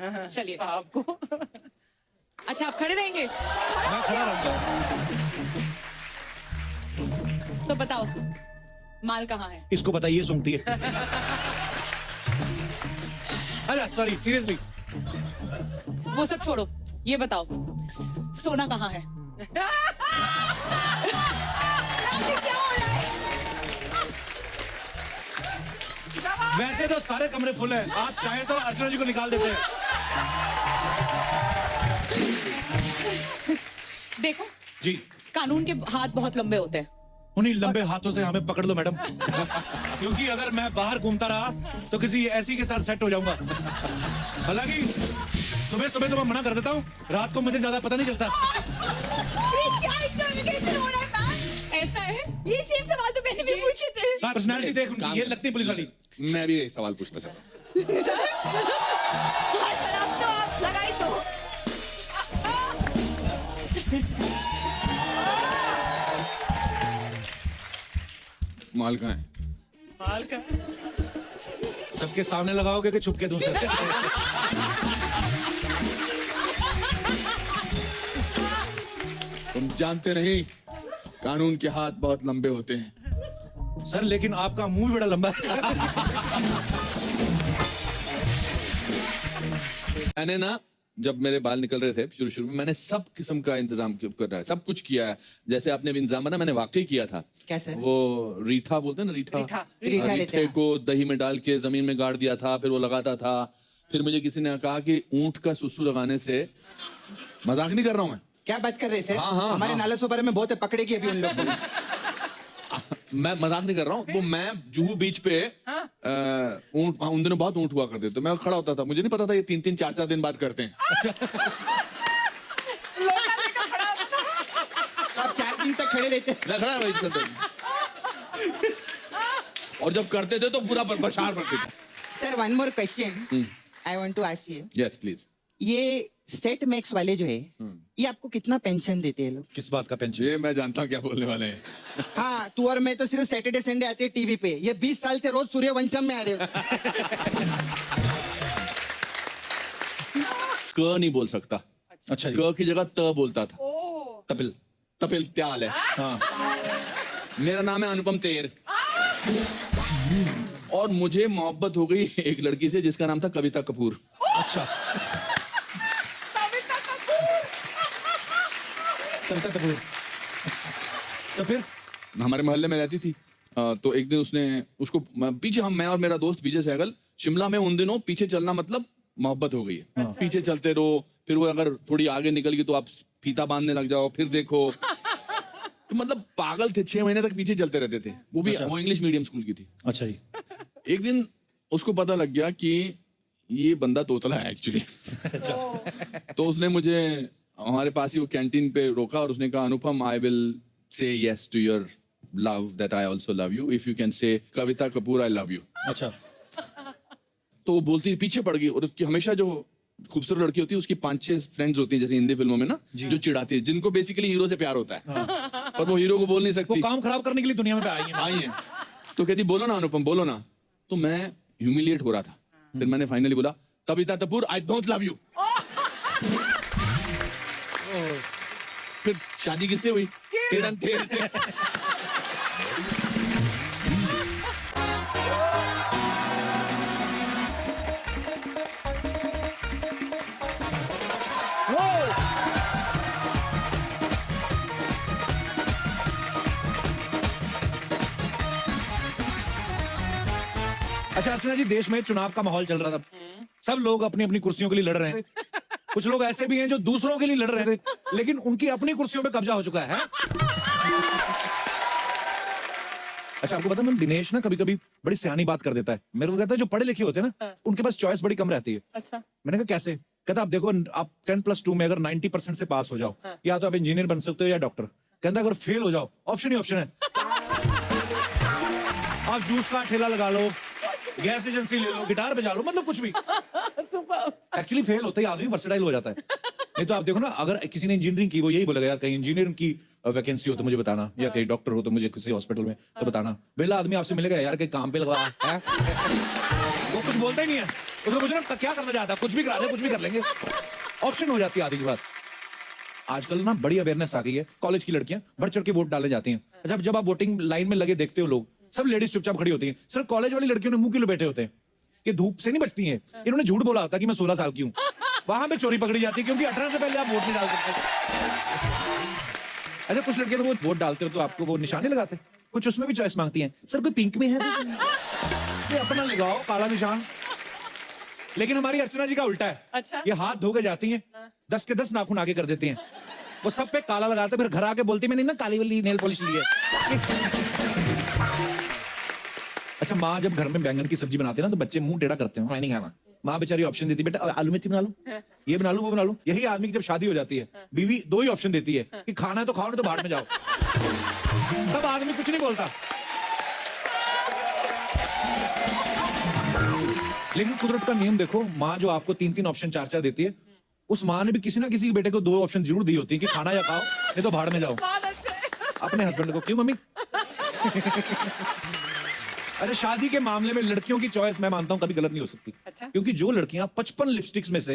चलिए साहब को। अच्छा आप खड़े रहेंगे मैं खड़ा रहूंगा। तो बताओ माल कहाँ है? इसको बताइए, सूंघती है। अरे सॉरी, सीरियसली। वो सब छोड़ो, ये बताओ सोना कहाँ है? वैसे तो सारे कमरे फुल हैं, आप चाहे तो अर्चना जी को निकाल देते हैं। देखो जी, कानून के हाथ बहुत लंबे होते हैं। उन्हीं लंबे हाथों से हमें पकड़ लो मैडम, क्योंकि अगर मैं बाहर घूमता रहा तो किसी ऐसी के साथ सेट हो जाऊंगा। हालांकि सुबह सुबह तो मैं मना कर देता हूँ, रात को मुझे ज्यादा पता नहीं चलता। ये क्या इंटरोगेशन हो रहा है मैम? ऐसा है? ये सेम सवाल तो मैंने भी पूछे थे। पर्सनालिटी देख उनकी, ये लगती है पुलिस वाली। मैं भी यही सवाल पूछना चाहता हूँ। हाँ सर, अब तो आप लगाई दो। माल कहाँ है? माल का सबके सामने लगाओगे कि छुप के दूं सर? तुम जानते नहीं, कानून के हाथ बहुत लंबे होते हैं। सर लेकिन आपका मुंह भी बड़ा लंबा है। मैंने ना, जब मेरे बाल निकल रहे थे शुरू में, मैंने सब किस्म का इंतजाम कर रहा है, सब कुछ किया है। जैसे आपने अभी इंतजाम बना, मैंने वाकई किया था। कैसे? वो रीठा बोलते हैं ना, रीठा रीठा लेते रीठे हैं। को दही में डाल के जमीन में गाड़ दिया था, फिर वो लगाता था। फिर मुझे किसी ने कहा कि ऊंट का सुसु लगाने से, मजाक नहीं कर रहा हूं मैं, क्या बात कर रहे हैं सर? हाँ, हमारे हाँ। नाला सोपारे में बहुत है, पकड़ेगी अभी उन लोग को। मैं मजाक नहीं कर रहा हूँ। वो मैं जुहू बीच पे ऊंट, उन दिनों बहुत ऊंट हुआ करते थे, मैं खड़ा होता था, मुझे नहीं पता था ये 3-3 4-4 दिन बाद करते हैं। आप 4 दिन तक खड़े रहते हैं। मैं खड़ा वही करते थे। और जब करते थे तो पूरा बशार पड़ते थे। Sir one more question I want to ask you. Yes please. ये सेट मैक्स वाले जो है, ये आपको कितना पेंशन देते हैं लोग? किस बात का पेंशन? ये मैं जानता हूँ क्या बोलने वाले हैं। हाँ, तू और मैं तो सिर्फ सैटरडे संडे आते हैं टीवी पे। ये 20 साल से रोज सूर्यवंशम में आ रहे हो। क नहीं बोल सकता, अच्छा जी। क की जगह त बोलता था। तपिल। तपिल त्याल है। हाँ। मेरा नाम है अनुपम तेर। और मुझे मोहब्बत हो गई एक लड़की से जिसका नाम था कविता कपूर। अच्छा। कविता कपूर। तो फिर हमारे मोहल्ले में रहती थी। तो एक दिन उसने उसको पीछे, मैं और मेरा दोस्त विजय सहगल शिमला में, उन दिनों पीछे चलना मतलब मोहब्बत हो गई है। पीछे चलते रहो, फिर वो अगर थोड़ी आगे निकल गई तो आप फीता बांधने लग जाओ, फिर देखो। तो मतलब पागल थे, 6 महीने तक पीछे चलते रहते थे। वो भी वो इंग्लिश मीडियम स्कूल की थी। अच्छा जी। एक दिन उसको पता लग गया कि ये बंदा तोतला है एक्चुअली। तो उसने मुझे हमारे पास ही वो कैंटीन पे रोका और उसने कहा, Anupam, I will say yes to your love that I also love you, if you can say Kavita Kapoor I love you. अच्छा। तो वो बोलती पीछे पड़ गई। और उसकी हमेशा जो खूबसूरत लड़की होती है उसकी 5-6 फ्रेंड्स होती हैं, जैसे हिंदी फिल्मों में ना, जो चिढ़ाती है, जिनको बेसिकली हीरो से प्यार होता है। पर वो हीरो को बोल नहीं वो सकती, काम खराब करने के लिए दुनिया में आई है। आई है। तो कहती बोलो ना अनुपम, बोलो ना। तो मैं ह्यूमिलिएट हो रहा था। फिर मैंने फाइनली बोला, Kavita Kapoor I don't love you. फिर शादी किससे हुई? तेरन तेर से। अच्छा अर्चना जी, देश में चुनाव का माहौल चल रहा था, सब लोग अपनी अपनी कुर्सियों के लिए लड़ रहे हैं। कुछ लोग ऐसे भी हैं जो दूसरों के लिए लड़ रहे थे, लेकिन उनकी अपनी कुर्सियों पे कब्जा हो चुका है। अच्छा आपको पता है, दिनेश ना कभी कभी बड़ी सियानी बात कर देता है। मेरे को कहता है जो पढ़े लिखे होते हैं ना, उनके पास चॉइस बड़ी कम रहती है। अच्छा। मैंने कहा कैसे? कहता आप देखो, आप 10+2 में अगर 90% से पास हो जाओ, या तो आप इंजीनियर बन सकते हो या डॉक्टर। कहता अगर फेल हो जाओ, ऑप्शन ही ऑप्शन है। आप जूस का ठेला लगा लो, गैस एजेंसी ले लो, गिटार बजा लो, मतलब कुछ भी। एक्चुअली फेल होता ही आदमी वर्सेटाइल हो जाता है। नहीं तो आप देखो ना, अगर किसी ने इंजीनियरिंग की, वो यही बोलेगा यार कहीं इंजीनियरिंग की वैकेंसी हो तो मुझे बताना, या कहीं डॉक्टर हो तो मुझे किसी हॉस्पिटल में तो बताना। बेला आदमी आपसे मिलेगा यार कहीं काम पे लगा, वो कुछ बोलता ही नहीं है। उसको पूछना क्या करना चाहता है, कुछ भी करा दे, कुछ भी कर लेंगे, ऑप्शन हो जाती है आधी की बात। आजकल ना बड़ी अवेयरनेस आ गई है, कॉलेज की लड़कियां बढ़ चढ़ के वोट डालने जाती हैं। अच्छा, जब आप वोटिंग लाइन में लगे देखते हो लोग सब लेडीज चुपचाप खड़ी होती हैं, सिर्फ कॉलेज वाली लड़कियों ने मुंह क्यों बैठे होते हैं? ये धूप से नहीं बचती हैं, इन्होंने झूठ बोला होता कि मैं 16 साल की हूँ, वहां पे चोरी पकड़ी जाती है क्योंकि 18 से पहले आप वोट नहीं डाल सकते। अच्छा, कुछ लड़कियां तो वो वोट डालते हो तो आपको वो निशाने लगाते हैं, कुछ उसमें भी चॉइस मांगती हैं, सर कोई पिंक में है ये अपना लगाओ काला निशान। लेकिन हमारी अर्चना जी का उल्टा है। अच्छा। ये हाथ धो के जाती हैं, 10 के 10 नाखून आगे कर देती हैं, वो सब पे काला लगाते, फिर घर आके बोलती मैंने ना काली वाली नेल पॉलिश ली है। अच्छा, माँ जब घर में बैंगन की सब्जी बनाती है ना तो बच्चे मुंह टेढ़ा करते हैं, मैं नहीं खाना। माँ बेचारी ऑप्शन देती, बेटा आलू मेथी बना लो, ये बना लो, वो बना लो। यही आदमी की जब शादी हो जाती है बीवी 2 ही ऑप्शन देती है कि खाना है तो खाओ, नहीं तो बाहर में जाओ। तब आदमी कुछ नहीं बोलता। लेकिन कुदरत का नियम देखो, माँ जो आपको 3-3 ऑप्शन 4-4 देती है, उस माँ ने भी किसी ना किसी बेटे को 2 ऑप्शन जरूर दी होती है कि खाना या खाओ, नहीं तो भाड़ में जाओ। अपने हस्बैंड को क्यों मम्मी? अरे शादी के मामले में लड़कियों की चॉइस मैं मानता हूं कभी गलत नहीं हो सकती। अच्छा। क्योंकि जो लड़कियां 55 लिपस्टिक्स में से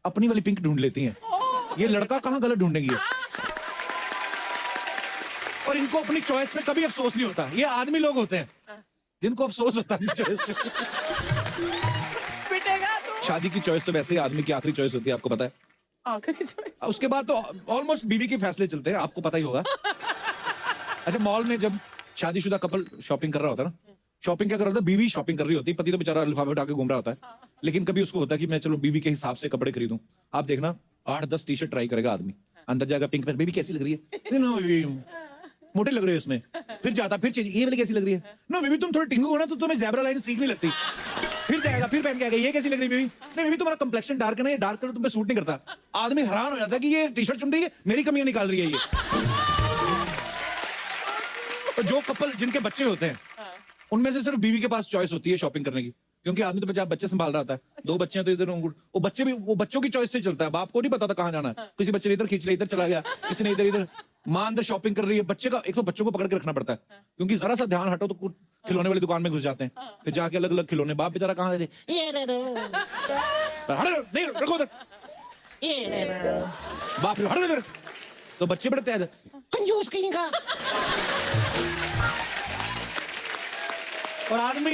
अपनी वाली पिंक ढूंढ लेती हैं, ये लड़का कहां गलत ढूंढेंगी? और इनको अपनी चॉइस में कभी अफसोस नहीं होता। ये आदमी लोग होते हैं जिनको अफसोस होता है चॉइस से। पिटेगा तू। शादी की चॉइस तो वैसे ही आदमी की आखिरी चॉइस होती है, आपको पता है। आखिरी choice। उसके बाद तो ऑलमोस्ट बीवी के फैसले चलते हैं, आपको पता ही होगा। अच्छा, मॉल में जब शादीशुदा कपल शॉपिंग कर रहा होता है ना, शॉपिंग क्या कर रहा होता है? बीवी शॉपिंग कर रही होती है, पति तो बेचारा लिफाफे उठा के घूम रहा होता है। लेकिन कभी उसको होता है कि मैं चलो बीवी के हिसाब से कपड़े खरीदूं। आप देखना 8-10 टी-शर्ट ट्राई करेगा आदमी, अंदर जाएगा पिंक में, बेबी कैसी लग रही है? मोटे लग रहे हैं उसमें। फिर जाता, फिर चेंज, ये वाली कैसी लग रही है? नो बेबी तुम थोड़े टिंगू हो ना तो तुम्हें ज़ेब्रा लाइन सीख नहीं लगती। फिर जाएगा, फिर पहन के आएगा, ये कैसी लग रही है बेबी? नहीं बेबी तुम्हारा कंप्लेक्शन डार्क है ना, ये डार्क कलर तुम पे सूट नहीं करता। आदमी हैरान हो जाता है कि ये टी-शर्ट चुन रही है, मेरी कमियां निकाल रही है ये। तो जो कपल जिनके बच्चे होते हैं उनमें से सिर्फ बीवी के पास चॉइस होती है शॉपिंग करने की, क्योंकि आदमी तो बच्चे संभाल रहा होता है। 2 बच्चे हैं तो इधर वो बच्चे भी वो बच्चों की चॉइस से चलता है। बाप को नहीं पता था कहाँ जाना है, किसी बच्चे ने इधर खींच लिया, इधर चला गया, किसी ने इधर। माँ अंदर शॉपिंग कर रही है, बच्चे का एक तो बच्चों को पकड़ के रखना पड़ता है, क्योंकि जरा सा ध्यान हटो तो खिलौने वाली दुकान में घुस जाते हैं, फिर जाके अलग अलग खिलौने। बाप बेचारा कहाँ है, ये दे दो, नहीं रखो उधर, ये दे दो, बाप हटो इधर। तो बच्चे बड़े तेज, कंजूस कहीं का। और आदमी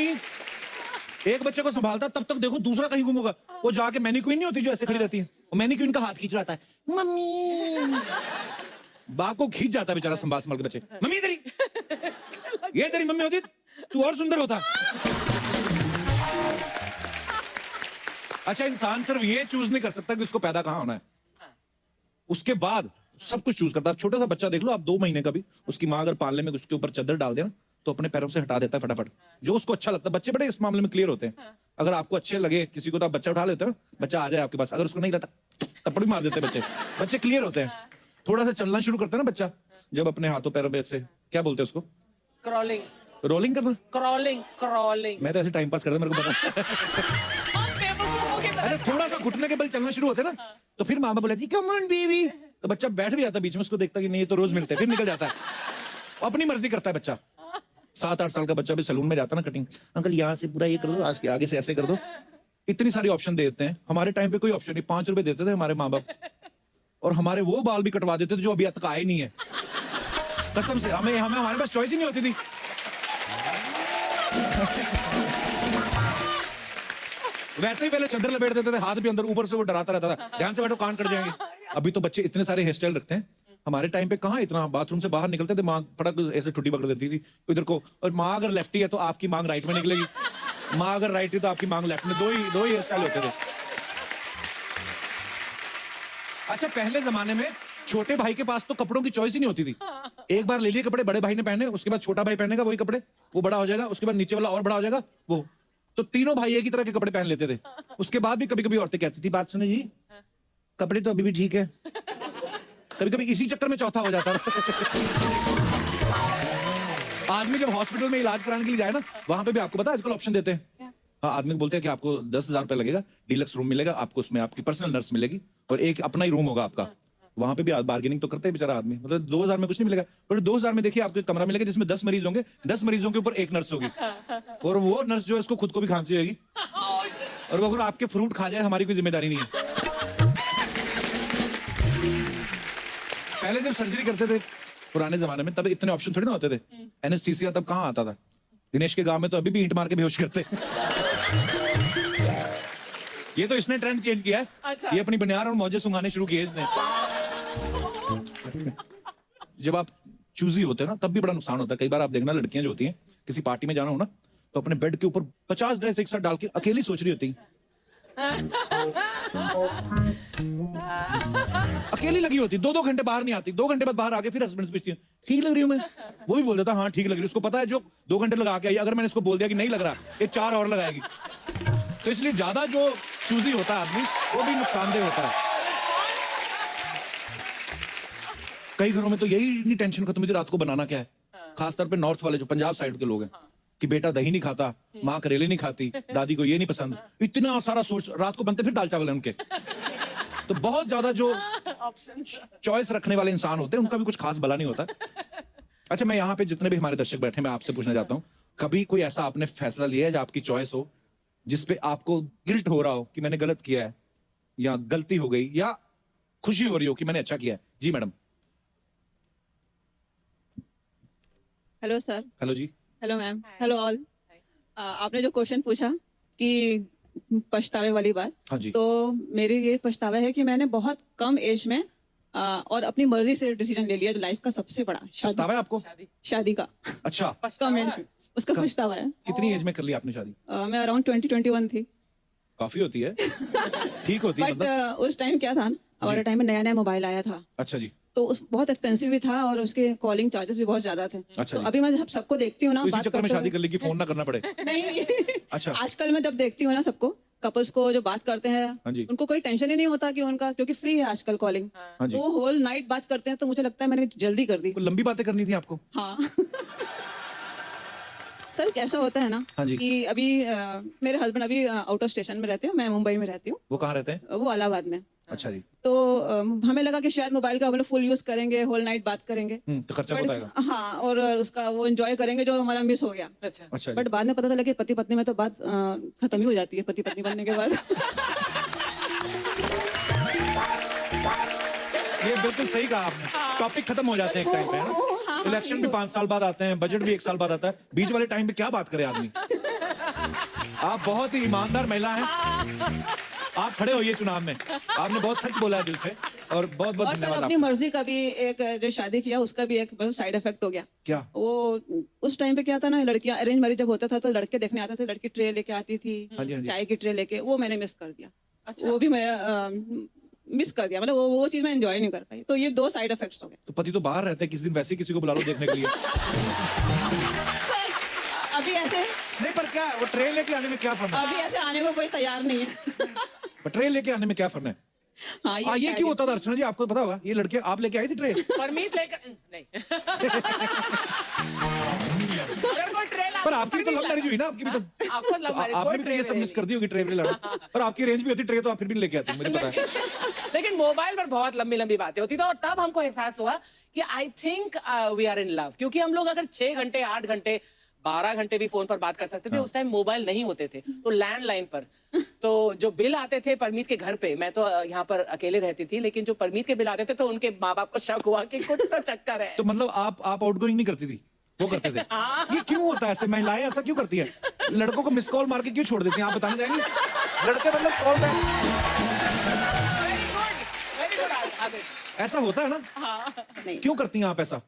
एक बच्चे को संभालता तब तक देखो दूसरा कहीं गुम होगा, वो जाके मैनीक्वीन नहीं होती जो ऐसे खड़ी रहती है, वो मैनीक्वीन का हाथ खींच रहा है, मम्मी। बाप को खींच जाता है बेचारा संभाल संभाल के बच्चे, मम्मी तेरी, ये तेरी मम्मी होती तू और सुंदर होता। अच्छा, इंसान सिर्फ ये चूज नहीं कर सकता कि उसको पैदा कहां होना है, उसके बाद सब कुछ चूज करता है। छोटा सा बच्चा देख लो आप, 2 महीने का भी, उसकी माँ अगर पालने में उसके ऊपर चादर डाल दे ना तो अपने पैरों से हटा देता है फटाफट, जो उसको अच्छा लगता है। बच्चे बड़े इस मामले में क्लियर होते हैं। अगर आपको अच्छे लगे किसी को तो आप बच्चा उठा लेते हैं ना, बच्चा आ जाए आपके पास, अगर उसको नहीं लगता थप्पड़ भी मार देते हैं बच्चे। बच्चे क्लियर होते हैं। थोड़ा सा चलना शुरू करते हैं ना बच्चा, जब अपने हाथों पैरों पे से, क्या बोलते हैं उसको, क्रॉलिंग। रोलिंग करना। क्रॉलिंग। मैं तो ऐसे टाइम पास करता, मेरे को पता। अरे थोड़ा सा घुटने के बल चलना शुरू होते हैं ना, तो फिर मामा बोलेती कम ऑन बेबी, तो बच्चा बैठ भी जाता है बीच में, उसको देखता कि नहीं ये तो रोज मिलते हैं, फिर निकल जाता है, अपनी मर्जी करता है बच्चा। 7-8 साल का बच्चा भी सैलून में जाता है ना, कटिंग, अंकल यहाँ से पूरा ये कर दो, आज के आगे से ऐसे कर दो, इतनी सारी ऑप्शन देते हैं। हमारे टाइम पे कोई ऑप्शन नहीं, 5 रुपए देते थे हमारे माँ बाप, और हमारे वो बाल भी कटवा देते थे जो अभी तक आए नहीं है, कसम से। हमें हमारे पास चॉइस ही नहीं होती थी। वैसे ही पहले चादर लपेट देते थे, हाथ भी अंदर, ऊपर से वो डराता रहता था, ध्यान से बैठो कान कट जाएंगे। अभी तो बच्चे इतने सारे हेयर स्टाइल रखते हैं, हमारे टाइम पे कहाँ इतना। बाथरूम से बाहर निकलते थे, माँ फटक ऐसे ठुड्डी पकड़ देती थी इधर को, और माँ अगर लेफ्टी है तो आपकी मांग राइट में निकलेगी, माँ अगर राइट है तो आपकी मांग लेफ्ट में। दो ही हेयर स्टाइल होते थे। अच्छा, पहले जमाने में छोटे भाई के पास तो कपड़ों की चॉइस ही नहीं होती थी। एक बार ले लिए कपड़े, बड़े भाई ने पहने, उसके बाद छोटा भाई पहनेगा वही कपड़े, वो बड़ा हो जाएगा, उसके बाद नीचे वाला और बड़ा हो जाएगा वो, तो तीनों भाई एक ही तरह के कपड़े पहन लेते थे। उसके बाद भी कभी कभी औरतें कहती थी, बात सुने जी, कपड़े तो अभी भी ठीक है, कभी कभी इसी चक्कर में चौथा हो जाता था। आदमी जब हॉस्पिटल में इलाज कराने के लिए जाए ना, वहां पे भी आपको पता है आजकल ऑप्शन देते हैं। हाँ, आदमी को बोलते हैं कि आपको 10,000 रुपए लगेगा, डीलक्स रूम मिलेगा आपको, उसमें आपकी पर्सनल नर्स मिलेगी और एक अपना ही रूम होगा आपका। वहां पे भी बार्गेनिंग तो करते हैं बेचारा आदमी, मतलब 2,000 में कुछ नहीं मिलेगा, पर 2,000 में देखिए आपको कमरा मिलेगा जिसमें 10 मरीज होंगे, 10 मरीजों के ऊपर एक नर्स होगी, और वो नर्स जो है इसको खुद को भी खांसी होगी, और वो अगर आपके फ्रूट खा जाए हमारी कोई जिम्मेदारी नहीं है। पहले जब सर्जरी करते थे पुराने जमाने में तब इतने ऑप्शन थोड़ी ना होते थे। एनेस्थीसिया तब कहाँ आता था। दिनेश के गांव में तो अभी भी ईंट मार के बेहोश करते। ये तो इसने ट्रेंड चेंज किया है। अच्छा। ये अपनी बनियान और मौजे सुंघाने शुरू किए इसने। जब आप चूजी होते हैं ना तब भी बड़ा नुकसान होता है। कई बार आप देखना लड़कियां जो होती हैं किसी पार्टी में जाना हो ना तो अपने बेड के ऊपर 50 ड्रेस एक साथ डाल के अकेली सोच रही होती हैं। अकेली लगी होती, 2-2 घंटे बाहर नहीं आती, 2 घंटे बाद बाहर आके फिर हस्बैंड से पूछती है ठीक लग रही हूँ मैं। वो भी बोल देता हाँ ठीक लग रही है। उसको पता है जो 2 घंटे लगा के आई, अगर मैंने इसको बोल दिया कि नहीं लग रहा ये 4 और लगाएगी। तो इसलिए ज्यादा जो चूजी होता है आदमी वो भी नुकसानदेह होता है। कई घरों में तो यही नहीं टेंशन खत्म हुई थी रात को बनाना क्या है। खासतौर पे नॉर्थ वाले जो पंजाब साइड के लोग हैं कि बेटा दही नहीं खाता, माँ करेले नहीं खाती, दादी को ये नहीं पसंद, इतना सारा सोच रात को बनते फिर दाल चावल है उनके। तो बहुत ज्यादा जो चॉइस रखने वाले इंसान होते हैं उनका भी कुछ खास भला नहीं होता। अच्छा, मैं यहाँ पे जितने भी हमारे दर्शक बैठे मैं आपसे पूछना चाहता हूँ, कभी कोई ऐसा आपने फैसला लिया है जो आपकी चॉइस हो जिसपे आपको गिल्ट हो रहा हो कि मैंने गलत किया है या गलती हो गई या खुशी हो रही हो कि मैंने अच्छा किया है? जी मैडम। Hello sir. हेलो जी। Hello ma'am. Hello all. आपने जो क्वेश्चन पूछा कि पछतावे वाली बात, हाँ जी। तो मेरी ये पछतावा है कि मैंने बहुत कम एज में और अपनी मर्जी से डिसीजन ले लिया जो लाइफ का सबसे बड़ा पछतावा है आपको? शादी का। अच्छा, कम एज में उसका पछतावा है। कितनी एज में कर ली आपने शादी? मैं अराउंड 20-21 थी। काफी होती है, ठीक होती है बट मतलब। उस टाइम क्या था, हमारे टाइम में नया नया मोबाइल आया था अच्छा जी। तो बहुत एक्सपेंसिव भी था और उसके कॉलिंग चार्जेस भी बहुत ज्यादा थे। अच्छा तो जी। अभी मैं जब सबको देखती हूँ ना तो इसी बात चक्कर में करते शादी हुए- कर ली कि फोन ना करना पड़े। नहीं अच्छा। आजकल मैं जब देखती हूँ ना सबको कपल्स को जो बात करते हाँ हैं जी। उनको कोई टेंशन ही नहीं होता कि उनका, क्योंकि फ्री है आजकल कॉलिंग, हाँ जी। तो होल नाइट बात करते हैं। तो मुझे लगता है मैंने जल्दी कर दी। कोई लंबी बातें करनी थी आपको? हाँ सर कैसा होता है ना हाँ जी। कि अभी मेरे हस्बैंड अभी आउट ऑफ स्टेशन में रहते हैं, मैं मुंबई में रहती हूँ, वो कहाँ रहते हैं? वो इलाहाबाद में। अच्छा जी। तो हमें लगा कि शायद मोबाइल का हम लोग फुल यूज करेंगे, होल नाइट बात करेंगे। तो खर्चा But- बहुत आएगा। हाँ, और उसका वो एंजॉय करेंगे जो हमारा मिस हो गया। अच्छा। अच्छा जी। बट बाद में पता चला कि पति पत्नी में तो बात खत्म ही हो जाती है पति पत्नी बनने के बाद। ये बिल्कुल सही कहा आपने। टॉपिक खत्म हो जाते हैं एक टाइम पे, है ना? इलेक्शन भी 5 साल बाद आते हैं, बजट भी 1 साल बाद आता है, बीच वाले टाइम पे क्या बात करे आदमी। आप बहुत ही ईमानदार महिला हैं। आप खड़े होइए चुनाव में, आपने बहुत सच बोला है दिल से और बहुत बहुत और सर धन्यवाद अपनी आपका। मर्जी का भी एक जो शादी किया उसका भी एक साइड इफेक्ट हो गया। क्या? वो उस टाइम पे क्या था ना, लड़कियां अरेंज मैरिज जब होता था तो लड़के देखने आते थे, लड़की ट्रे लेके आती थी, हाँ जी, हाँ जी। चाय की ट्रे लेके, वो मैंने मिस कर दिया। अच्छा। वो भी मैं मिस कर दिया, मतलब वो चीज मैं एंजॉय नहीं कर पाई। तो ये 2 साइड इफेक्ट्स हो गए। तो पति तो बाहर रहते हैं, किसी दिन वैसे ही किसी को बुला लो देखने के लिए। सर अभी ऐसे नहीं पर क्या वो ट्रेन लेके आने में क्या फर्क है? अभी ऐसे आने को कोई तैयार नहीं है। पर ट्रेन लेके आने में क्या फर्क है? हाँ ये क्यों होता था अर्चना जी, आपको पता होगा? ये लड़के आप लेके आई थी ट्रेन? परमीत लेकर नहीं। अगर कोई ट्रेन पर आपकी भी तो लव मैरिज हुई ना, आपकी भी तो। आपको लव मैरिज, आपने भी तो ये सब मिस कर दी होगी ट्रेन में लड़ा। पर आपकी रेंज भी होती ट्रेन तो आप फिर भी नहीं लेके आती, मुझे पता है। लेकिन मोबाइल पर बहुत लंबी लंबी बातें होती थी और तब हमको एहसास हुआ कि I think we are in love, क्योंकि हम लोग अगर 6 घंटे 8 घंटे 12 घंटे भी फोन पर बात कर सकते थे। उस टाइम मोबाइल नहीं होते थे, तो लैंडलाइन पर तो जो बिल आते थे परमीत के घर पे, मैं तो यहाँ पर अकेले रहती थी, लेकिन जो परमीत के बिल आते थे तो उनके माँ बाप को शक हुआ कि कुछ तो चक्कर है। तो मतलब आप आउटगोइंग नहीं करती थी, वो करते थे? ये क्यों होता है ऐसे? महिलाएं ऐसा क्यों करती है? लड़कों को मिस कॉल मार के क्यों छोड़ देती हैं? आप बताने जाएंगे? लड़के मतलब कॉल बैक। वेरी गुड आदत। ऐसा होता है ना? नहीं क्यों करती हैं आप ऐसा?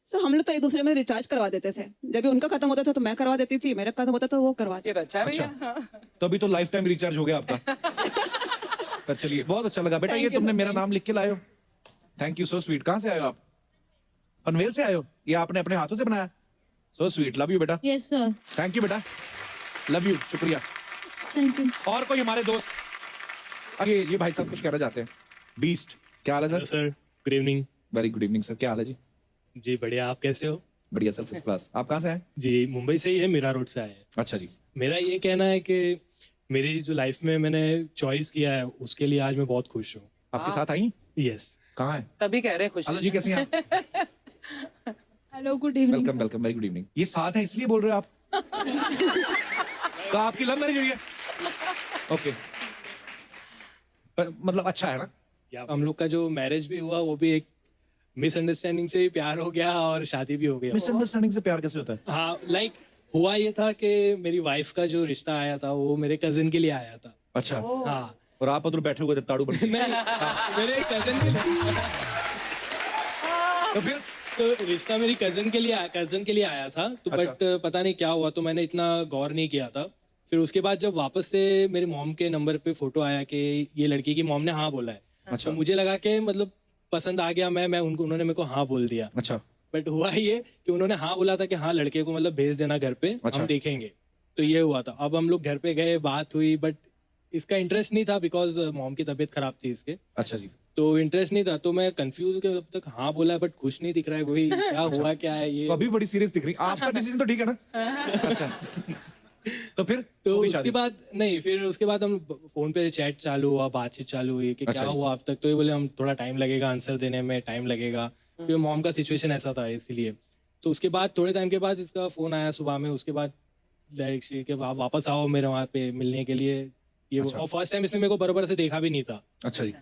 सर हम लोग तो एक दूसरे में रिचार्ज करवा देते थे। जब भी उनका खत्म होता था तो मैं करवा देती थी, मेरा खत्म होता था तो वो करवा ये देती। तो अच्छा है भैया। अच्छा, तो अभी तो लाइफ टाइम रिचार्ज हो गया आपका। पर चलिए बहुत अच्छा लगा बेटा, ये Thank you, तुमने sir. मेरा नाम लिख के लाए हो। Thank you, so sweet. कहाँ से आए हो आप? पनवेल से आए हो? ये आपने अपने हाथों से बनाया? सो स्वीट, लव यू बेटा। यस सर, थैंक यू बेटा, लव यू, शुक्रिया। Thank you. और कोई हमारे दोस्त? आगे ये भाई साहब कुछ कहना चाहते हैं। बीस्ट, क्या हाल है hello sir? Sir, good evening. Very good evening sir, क्या हाल है जी? जी बढ़िया, आप कैसे हो? बढ़िया सर, फर्स्ट क्लास। आप कहाँ से आए? जी मुंबई से ही है, मीरा रोड से आए हैं। अच्छा जी। मेरा ये कहना है कि मेरी जो लाइफ में मैंने चॉइस किया है उसके लिए आज मैं बहुत खुश हूँ। आपके साथ आई? यस। कहाँ है? तभी कह रहे हैं खुश। हेलो जी, कैसी हैं आप? Hello, good evening. Welcome welcome, very good evening. ये साथ है इसलिए बोल रहे हो आप? तो आपकी लव मैरिज हुई है? ओके मतलब अच्छा है ना? या हम लोग का जो मैरिज भी हुआ वो भी एक मिसअंडरस्टैंडिंग से ही प्यार हो गया और शादी भी हो गया। मिसअंडरस्टैंडिंग से प्यार कैसे होता है? हाँ लाइक हुआ ये था कि मेरी वाइफ का जो रिश्ता आया था वो मेरे कजिन के लिए आया था। अच्छा, हाँ और आप उधर बैठे हुए थे ताड़ू बन के। नहीं मेरे कजिन के लिए तो फिर तो रिश्ता मेरी कजिन के लिए आया था तो अच्छा। बट पता नहीं क्या हुआ तो मैंने इतना गौर नहीं किया था। फिर उसके बाद जब वापस से मेरे मॉम के नंबर पे फोटो आया कि ये लड़की की मॉम ने हाँ बोला है अच्छा। तो मुझे लगा कि मतलब पसंद आ गया मैं उनको उन्होंने मेरे को हाँ बोल दिया। अच्छा बट हुआ ये कि उन्होंने हाँ बोला था कि हाँ लड़के को मतलब भेज देना घर पे अच्छा। हम देखेंगे। तो ये हुआ था। अब हम लोग घर पे गए बात हुई बट इसका इंटरेस्ट नहीं था बिकॉज मॉम की तबीयत खराब थी इसके अच्छा जी। तो इंटरेस्ट नहीं था। तो मैं कंफ्यूज कि अब तक हाँ बोला है बट खुश नहीं दिख रहा है कोई क्या हुआ क्या है ये। तो अभी बड़ी सीरियस दिख रही। आपका डिसीजन तो ठीक है ना? अच्छा तो फिर तो हो गई उसके शादी? बाद नहीं फिर उसके बाद हम फोन पे चैट चालू हुआ बातचीत चालू हुई कि अच्छा क्या जी। हुआ अब तक। तो ये बोले हम थोड़ा टाइम लगेगा आंसर देने में टाइम लगेगा क्योंकि मॉम का सिचुएशन ऐसा था इसीलिए। तो उसके बाद थोड़े टाइम के बाद इसका फोन आया सुबह में। उसके बाद लाइक कि आप वापस आओ मेरे वहाँ पे मिलने के लिए ये अच्छा। और फर्स्ट टाइम इसने मेरे को बराबर से देखा भी नहीं था। अच्छा जी।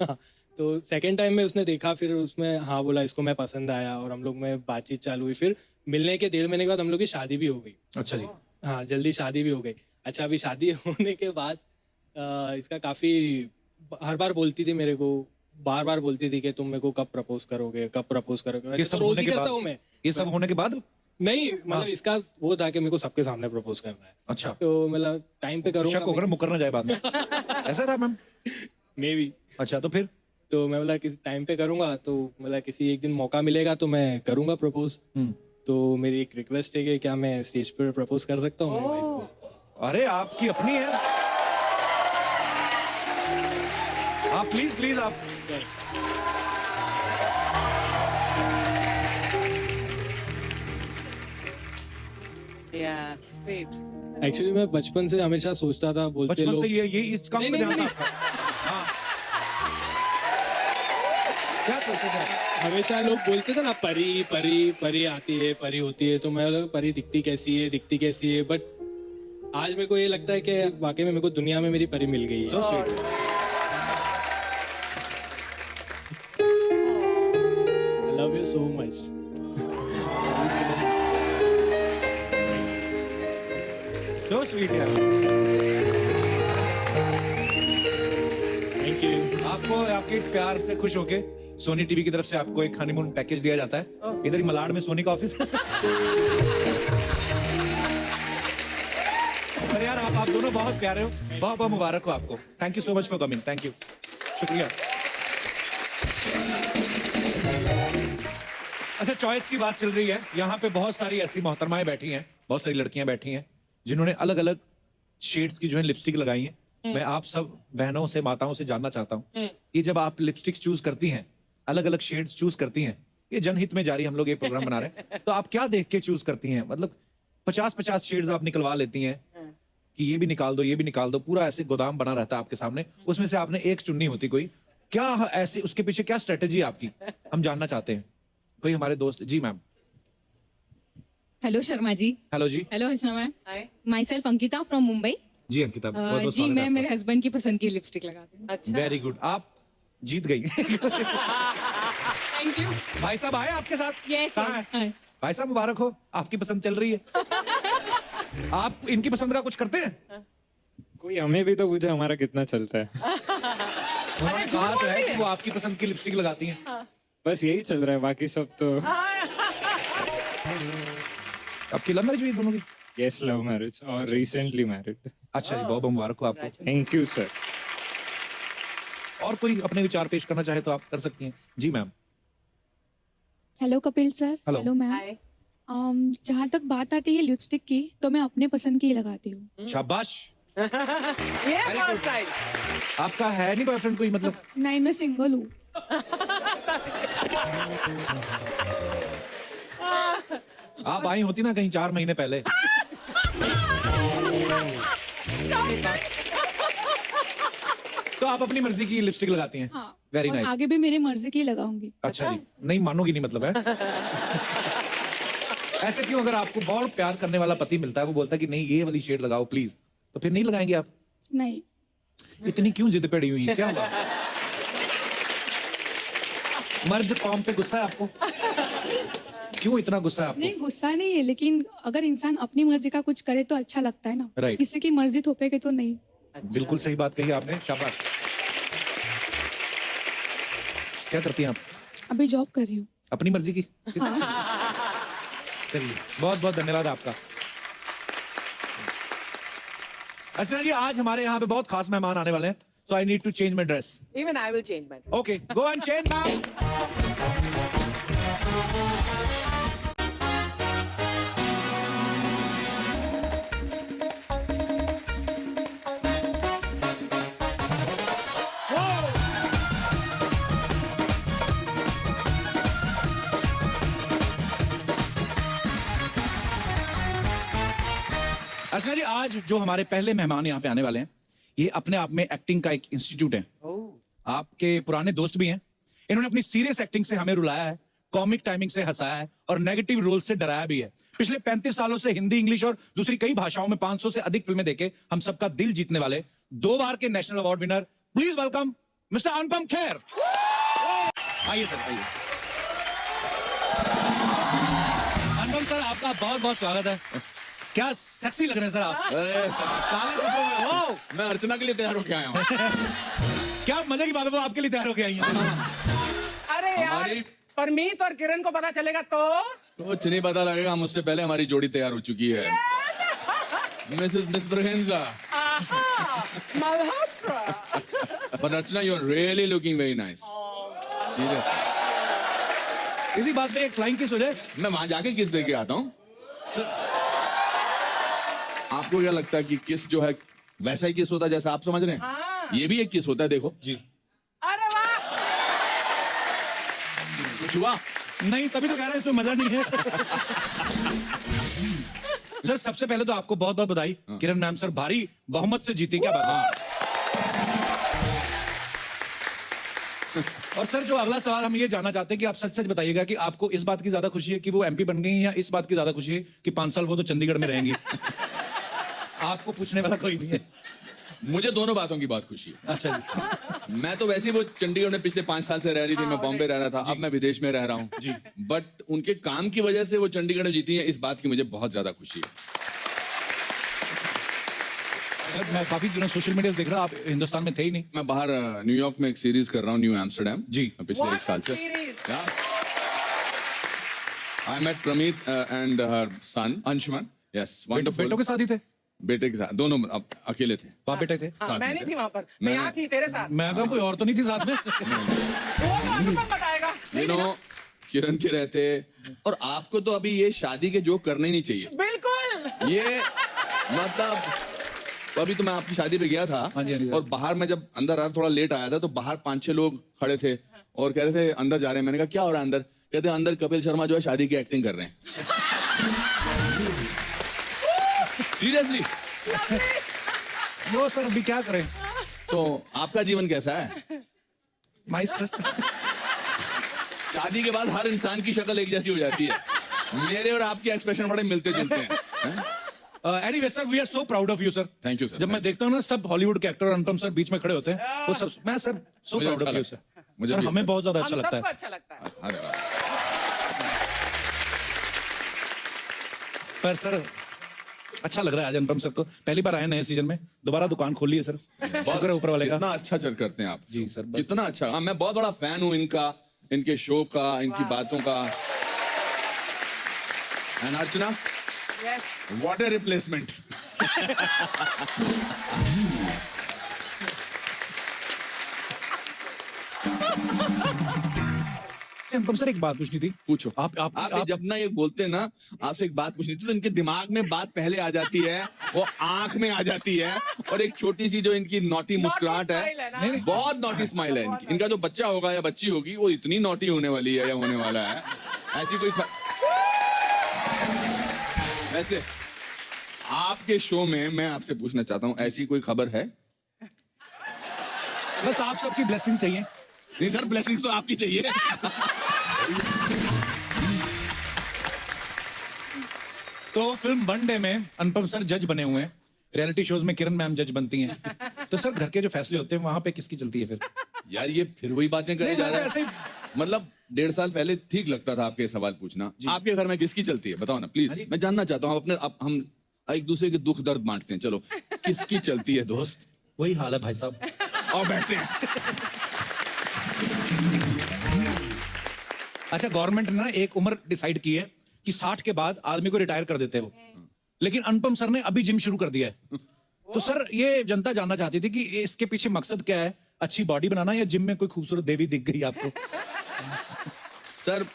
तो सेकंड टाइम में उसने देखा फिर उसमें हाँ बोला इसको मैं पसंद आया और हम लोग में बातचीत चालू हुई। फिर मिलने के 1.5 महीने के बाद हम लोग की शादी भी हो गई। अच्छा जी। हाँ जल्दी शादी भी हो गई। अच्छा अभी शादी होने के बाद इसका काफी हर बार बोलती थी मेरे को बार बार बोलती थी कि तुम मेरे को कब प्रपोज करोगे कब प्रपोज करोगे। ये वैसे सब तो रोज होने ही के करता बाद? हूँ मैं। ये सब होने के बाद? नहीं मतलब इसका वो था कि मेरे को सबके सामने प्रपोज करना है। अच्छा, तो मतलब टाइम पे शक होकर करूँगा मुकर ना जाए बाद में। ऐसा था मैम? May be. अच्छा तो फिर? तो मैं बोला किसी टाइम पे करूंगा तो मतलब किसी एक दिन मौका मिलेगा तो मैं करूंगा प्रपोज। तो मेरी एक रिक्वेस्ट है कि क्या मैं स्टेज पर प्रपोज कर सकता हूँ मेरी वाइफ को। अरे आपकी अपनी है। आप प्लीज प्लीज आप Yeah, sweet. एक्चुअली मैं बचपन से हमेशा सोचता था बोलते बचपन लोग से ये इस काम में नहीं, ध्यान नहीं, था। हाँ। क्या सोचते थे आप? हमेशा लोग बोलते थे ना परी परी परी आती है परी होती है। तो मैं बोला, परी दिखती कैसी है बट आज मेरे को ये लगता है कि वाकई में मेरे को दुनिया में मेरी परी मिल गई है। So sweet. I love you so much. So sweet यार। Thank you. आपको आपके इस प्यार से खुश होके सोनी टीवी की तरफ से आपको एक हनीमून पैकेज दिया जाता है। इधर ही मलाड में सोनी का ऑफिस। अरे यार आप दोनों बहुत प्यारे हो। बहुत बहुत मुबारक हो आपको। Thank you so much for coming. Thank you, शुक्रिया। अच्छा चॉइस की बात चल रही है। यहाँ पे बहुत सारी ऐसी मोहतरमाएं बैठी हैं, बहुत सारी लड़कियां बैठी हैं जिन्होंने अलग अलग शेड्स की जो है लिपस्टिक लगाई है। मैं आप सब बहनों से माताओं से जानना चाहता हूँ कि जब आप लिपस्टिक चूज करती हैं, अलग अलग शेड्स चूज करती हैं, ये जनहित में जारी हम लोग ये प्रोग्राम बना रहे हैं, तो आप क्या देख के चूज करती हैं? मतलब 50-50 शेड्स आप निकलवा लेती हैं कि ये भी निकाल दो ये भी निकाल दो, पूरा ऐसे गोदाम बना रहता है आपके सामने, उसमें से आपने एक चुननी होती कोई, क्या ऐसे उसके पीछे क्या स्ट्रेटेजी है आपकी? हम जानना चाहते हैं। कोई हमारे दोस्त? जी ma'am. Hello Sharma ji. Hello जी। Hello Archana ma'am. Hi. Myself Ankita from Mumbai. जी अंकिता, बहुत बहुत जी मैं मेरे हस्बैंड की पसंद की लिपस्टिक लगाती हूँ। अच्छा। वेरी गुड, आप जीत गई। Thank you. भाई साहब आए आपके साथ? यस कहाँ है? भाई साहब मुबारक हो, आपकी पसंद चल रही है। आप इनकी पसंद का कुछ करते हैं? कोई हमें भी तो पूछे हमारा कितना चलता है। उन्होंने कहा तो है कि वो आपकी पसंद की लिपस्टिक लगाती हैं। बस यही चल रहा है, बाकी सब तो आपकी लव मैरिज हुई दोनों की? यस, लव मैरिज और रिसेंटली मैरिड। अच्छा जी, बहुत बहुत मुबारक हो आपको। Thank you sir. और कोई अपने विचार पेश करना चाहे तो आप कर सकती हैं। जी ma'am. Hello Kapil sir. Hello. Hello ma'am. Hi. जहाँ तक बात आती है लिपस्टिक की तो मैं अपने पसंद की ही लगाती हूँ। शाबाश। ये फर्स्ट टाइम। आपका है नहीं बॉयफ्रेंड कोई? मतलब नहीं मैं सिंगल हूँ। आप आई होती ना कहीं 4 महीने पहले। तो आप अपनी मर्जी की लिपस्टिक लगाती हैं? हाँ। वेरी और नाइस। आगे भी मेरी मर्जी की लगाऊंगी। अच्छा जी, नहीं मानोगी नहीं मतलब है। ऐसे क्यों? अगर आपको बहुत प्यार करने वाला पति मिलता है, वो बोलता है कि नहीं ये वाली शेड लगाओ प्लीज, तो फिर नहीं लगाएंगे आप? नहीं। इतनी क्यों जिद पड़ी हुई है, क्या हुआ? मर्द कौम पे गुस्सा है आपको? क्यों इतना गुस्सा है आपको? नहीं, गुस्सा नहीं है, लेकिन अगर इंसान अपनी मर्जी का कुछ करे तो अच्छा लगता है ना। Right. किसी की मर्जी थोपेगे तो नहीं। बिल्कुल सही बात कही आपने, शाबाश। क्या करती हैं आप? अभी जॉब कर रही हूँ। अपनी मर्जी की? चलिए, बहुत बहुत धन्यवाद आपका। अच्छा जी, आज हमारे यहाँ पे बहुत खास मेहमान आने वाले हैं, so I need to change my dress. Even I will change mine. Okay, go and change now. अर्चना जी, आज जो हमारे पहले मेहमान यहाँ पे आने वाले हैं, ये अपने आप में एक्टिंग का एक इंस्टीट्यूट है। आपके पुराने दोस्त भी हैं। इन्होंने अपनी सीरियस एक्टिंग से हमें रुलाया है, कॉमिक टाइमिंग से हंसाया है और नेगेटिव रोल से डराया भी है। पिछले 35 सालों से हिंदी, इंग्लिश और दूसरी कई भाषाओं में 500 से अधिक फिल्में देके हम सबका दिल जीतने वाले 2 बार के national award winner, please welcome mister Anupam Kher. आइए सर, आइए। अनुपम सर, आपका बहुत बहुत स्वागत है। क्या सेक्सी लग रहे हैं सर आप, काले कपड़ों में। वाओ, मैं अर्चना के लिए तैयार होके आया हूँ। क्या मजे की बात है, वो आपके लिए तैयार होके आई हैं। अरे यार, हमारी- परमीत और किरण को पता चलेगा तो कुछ नहीं पता लगेगा, मुझसे पहले हमारी जोड़ी तैयार हो चुकी है। मिस ब्रहेंजा। Malhotra. But Archana, you're really looking very nice. Serious. इसी बात पे एक फ्लाइंग किस हो जाए। मैं वहां जाके किस दे के आता हूँ। आपको क्या लगता है कि किस जो है वैसा ही किस होता है जैसा आप समझ रहे हैं? हाँ। ये भी एक किस होता है, देखो। जी। अरे वाह, कुछ हुआ? नहीं, तभी तो कह रहे हैं इसमें मजा नहीं है। सर, सबसे पहले तो आपको बहुत बहुत बधाई। किरण मैम सर भारी बहुमत से जीती, क्या बात है। और सर, जो अगला सवाल हम ये जानना चाहते हैं कि आप सच सच बताइएगा कि आपको इस बात की ज्यादा खुशी है कि वो एमपी बन गई हैं या इस बात की ज्यादा खुशी है कि 5 साल वो तो चंडीगढ़ में रहेंगी। आपको पूछने वाला कोई नहीं है। मुझे दोनों बातों की बहुत खुशी है। अच्छा जी। मैं तो वैसे ही वो चंडीगढ़ में पिछले 5 साल से रह रही थी, मैं बॉम्बे रह रहा था, अब मैं विदेश में रह रहा हूँ जी। बट उनके काम की वजह से वो चंडीगढ़ में जीती है, इस बात की मुझे बहुत ज्यादा खुशी है। सर, मैं काफी दिनों सोशल मीडिया देख रहा, आप हिंदुस्तान में थे ही नहीं। मैं बाहर न्यूयॉर्क में एक सीरीज कर रहा हूँ, न्यू एम्स्टरडैम जी। पिछले What 1 साल a से। series. I met Prameet and her son Anshuman. Yes, बेटों के साथ ही थे? बेटे के साथ, दोनों अकेले थे। बाप बेटे थे? हाँ, साथ मैं में नहीं थे। थी वहां पर, मैं यहाँ थी तेरे साथ। मैं कहा कोई और तो नहीं थी साथ में। वो तो अनुपम बताएगा। यू नो, किरण के रहते, और आपको तो अभी ये शादी के जोक करने ही नहीं चाहिए। बिल्कुल। ये मतलब अभी तो मैं आपकी शादी पे गया था, हाँ जी, हाँ जी। और बाहर मैं जब अंदर आया, थोड़ा लेट आया था, तो बाहर 5-6 लोग खड़े थे और कह रहे थे अंदर जा रहे हैं। मैंने कहा क्या हो रहा है अंदर? कहते हैं अंदर कपिल शर्मा जो है शादी की एक्टिंग कर रहे हैं। सीरियसली। वो सर, अभी क्या करें। तो आपका जीवन कैसा है? Nice sir. शादी के बाद हर इंसान की शक्ल एक जैसी हो जाती है। मेरे और आपके एक्सप्रेशन बड़े मिलते जुलते हैं। Anyway sir, we are so proud of you sir. Thank you sir. जब मैं देखता हूँ ना, सब हॉलीवुड के एक्टर और अनुपम सर बीच में खड़े होते हैं, वो सब मैं सर सो मुझे प्राउड अच्छा ऑफ यू लगता सर। है। मुझे सर, भी हमें अच्छा बहुत ज्यादा अच्छा हम लगता सबको है। अच्छा लगता है। धन्यवाद। पर सर, अच्छा लग रहा है आज अनुपम सर को। पहली बार आए नए सीजन में, दोबारा दुकान खोल ली है सर। शुक्र है ऊपर वाले का। कितना अच्छा चल करते हैं आप। जी सर, बस। कितना अच्छा। हाँ, मैं बहुत बड़ा फैन हूँ इनका, इनके शो का, इनकी बातों का। And Archana, Yes. What A replacement. Anupam sir, एक बात पूछनी थी। पूछो। आप जब ना ये बोलते हैं ना, आपसे एक बात पूछनी थी, तो इनके दिमाग में बात पहले आ जाती है, वो आंख में आ जाती है, और एक छोटी सी जो इनकी नॉटी मुस्कुराहट है, smile है ना? नहीं, बहुत नॉटी स्माइल है इनकी। इनका जो बच्चा होगा या बच्ची होगी, वो इतनी नॉटी होने वाली है या होने वाला है, ऐसी कोई वैसे आपके शो में मैं आपसे पूछना चाहता हूँ, ऐसी कोई खबर है? बस आप सबकी ब्लेसिंग चाहिए। नहीं सर, ब्लेसिंग्स तो आपकी चाहिए। तो फिल्म वन डे में अनुपम सर जज बने हुए हैं, रियलिटी शोज में किरण मैम जज बनती हैं, तो सर घर के जो फैसले होते हैं वहां पे किसकी चलती है फिर? यार ये फिर वही बातें करे जा रहा ऐसे है। मतलब 1.5 साल पहले ठीक लगता था आपके सवाल पूछना। आपके घर में किसकी चलती है बताओ ना प्लीज, मैं जानना चाहता हूँ। हम एक दूसरे के दुख दर्द बांटते हैं, चलो किसकी चलती है दोस्त? वही हाल है भाई साहब। और बैठते हैं। अच्छा, गवर्नमेंट ने ना एक उम्र डिसाइड की है कि 60 के बाद आदमी को रिटायर कर देते हैं वो, लेकिन अनुपम सर ने अभी जिम शुरू कर दिया है। तो सर ये जनता जानना चाहती थी कि इसके पीछे मकसद क्या है, अच्छी बॉडी बनाना या जिम में कोई खूबसूरत देवी दिख गई आपको? सर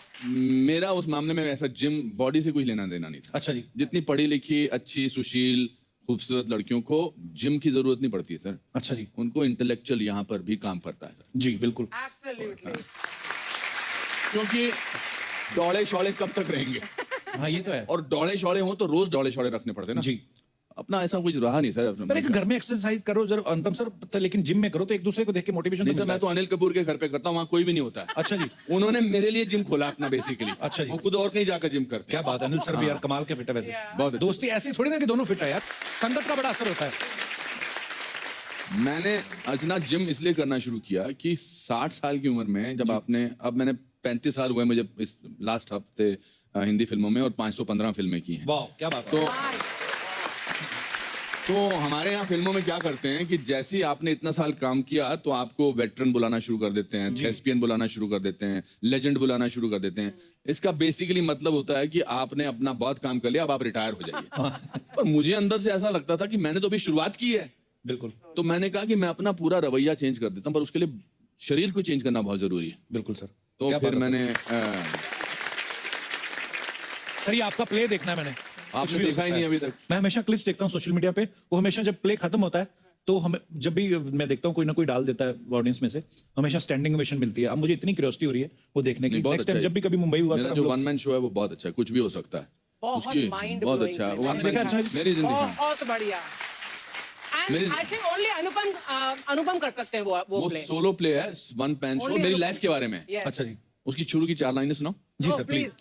मेरा उस मामले में ऐसा जिम बॉडी से कुछ लेना देना नहीं था। अच्छा जी। जितनी पढ़ी लिखी अच्छी सुशील खूबसूरत लड़कियों को जिम की जरूरत नहीं पड़ती है सर। अच्छा जी। उनको इंटेलेक्चुअल यहाँ पर भी काम पड़ता है सर। जी बिल्कुल। Absolutely. क्योंकि दौड़े शौड़े कब तक रहेंगे? हाँ ये तो है। और दौड़े शौड़े हो तो रोज दौड़े शौड़े रखने पड़ते हैं ना। जी। अपना ऐसा कुछ रहा नहीं सर। पर एक घर में एक्सरसाइज करो जरा अनुपम सर, तो लेकिन जिम में करो तो एक दूसरे को देख के मोटिवेशन नहीं सर, मैं तो अनिल कपूर के घर पे करता हूँ, वहाँ कोई भी नहीं होता है। अच्छा जी। उन्होंने मेरे लिए जिम खोला अपना बेसिकली। अच्छा जी। वो खुद और कहीं जाकर जिम करते क्या हैं। बात है, अनिल सर भी यार कमाल के फिट है वैसे। बहुत अच्छे। दोस्ती ऐसी थोड़ी ना कि दोनों फिट है यार, संगत का बड़ा असर होता है। मैंने अर्चना जिम इसलिए करना शुरू किया कि 60 साल की उम्र में जब आपने, अब मैंने 35 साल हुए मुझे इस लास्ट हफ्ते हिंदी फिल्मों में और 515 फिल्में की हैं। वाह क्या बात है। तो हमारे यहाँ फिल्मों में क्या करते हैं कि जैसे ही आपने इतना साल काम किया तो आपको वेटरन बुलाना शुरू कर देते हैं, थेस्पियन बुलाना शुरू कर देते हैं, लेजेंड बुलाना शुरू कर देते हैं। इसका बेसिकली मतलब होता है कि आपने अपना बहुत काम कर लिया, अब आप रिटायर हो जाइए। पर मुझे अंदर से ऐसा लगता था कि मैंने तो अभी शुरुआत की है। बिल्कुल तो मैंने कहा कि मैं अपना पूरा रवैया चेंज कर देता हूँ, पर उसके लिए शरीर को चेंज करना बहुत जरूरी है। बिल्कुल सर। तो क्या फिर बात है मैंने सर, ये आपका प्ले देखना है मैंने। आपने देखा ही नहीं अभी तक। मैं हमेशा क्लिप्स देखता हूँ सोशल मीडिया पे, वो हमेशा जब प्ले खत्म होता है तो हमें, जब भी मैं देखता हूँ कोई ना कोई डाल देता है ऑडियंस में से, हमेशा स्टैंडिंग ओवेशन मिलती है। अब मुझे इतनी क्यूरियोसिटी हो रही है वो देखने की। नहीं, बहुत नेक्स्ट टाइम अच्छा है। जब भी कभी मुंबई हुआ मेरा सर, जो हम वन मैन शो है वो बहुत अच्छा है, कुछ भी हो सकता है। बहुत उसकी mind बहुत blowing अच्छा है। है। One आपने Man देखा Show अच्छा? मेरी जिंदगी में बहुत बढ़िया। मेरी- And I think only अनुपम कर सकते हैं वो वो play. सोलो प्ले है, वन मैन शो Only मेरी अनुपम। लाइफ के बारे में। Yes. अच्छा जी। उसकी शुरू की 4 लाइनें सुनाओ। जी Oh, सर प्लीज।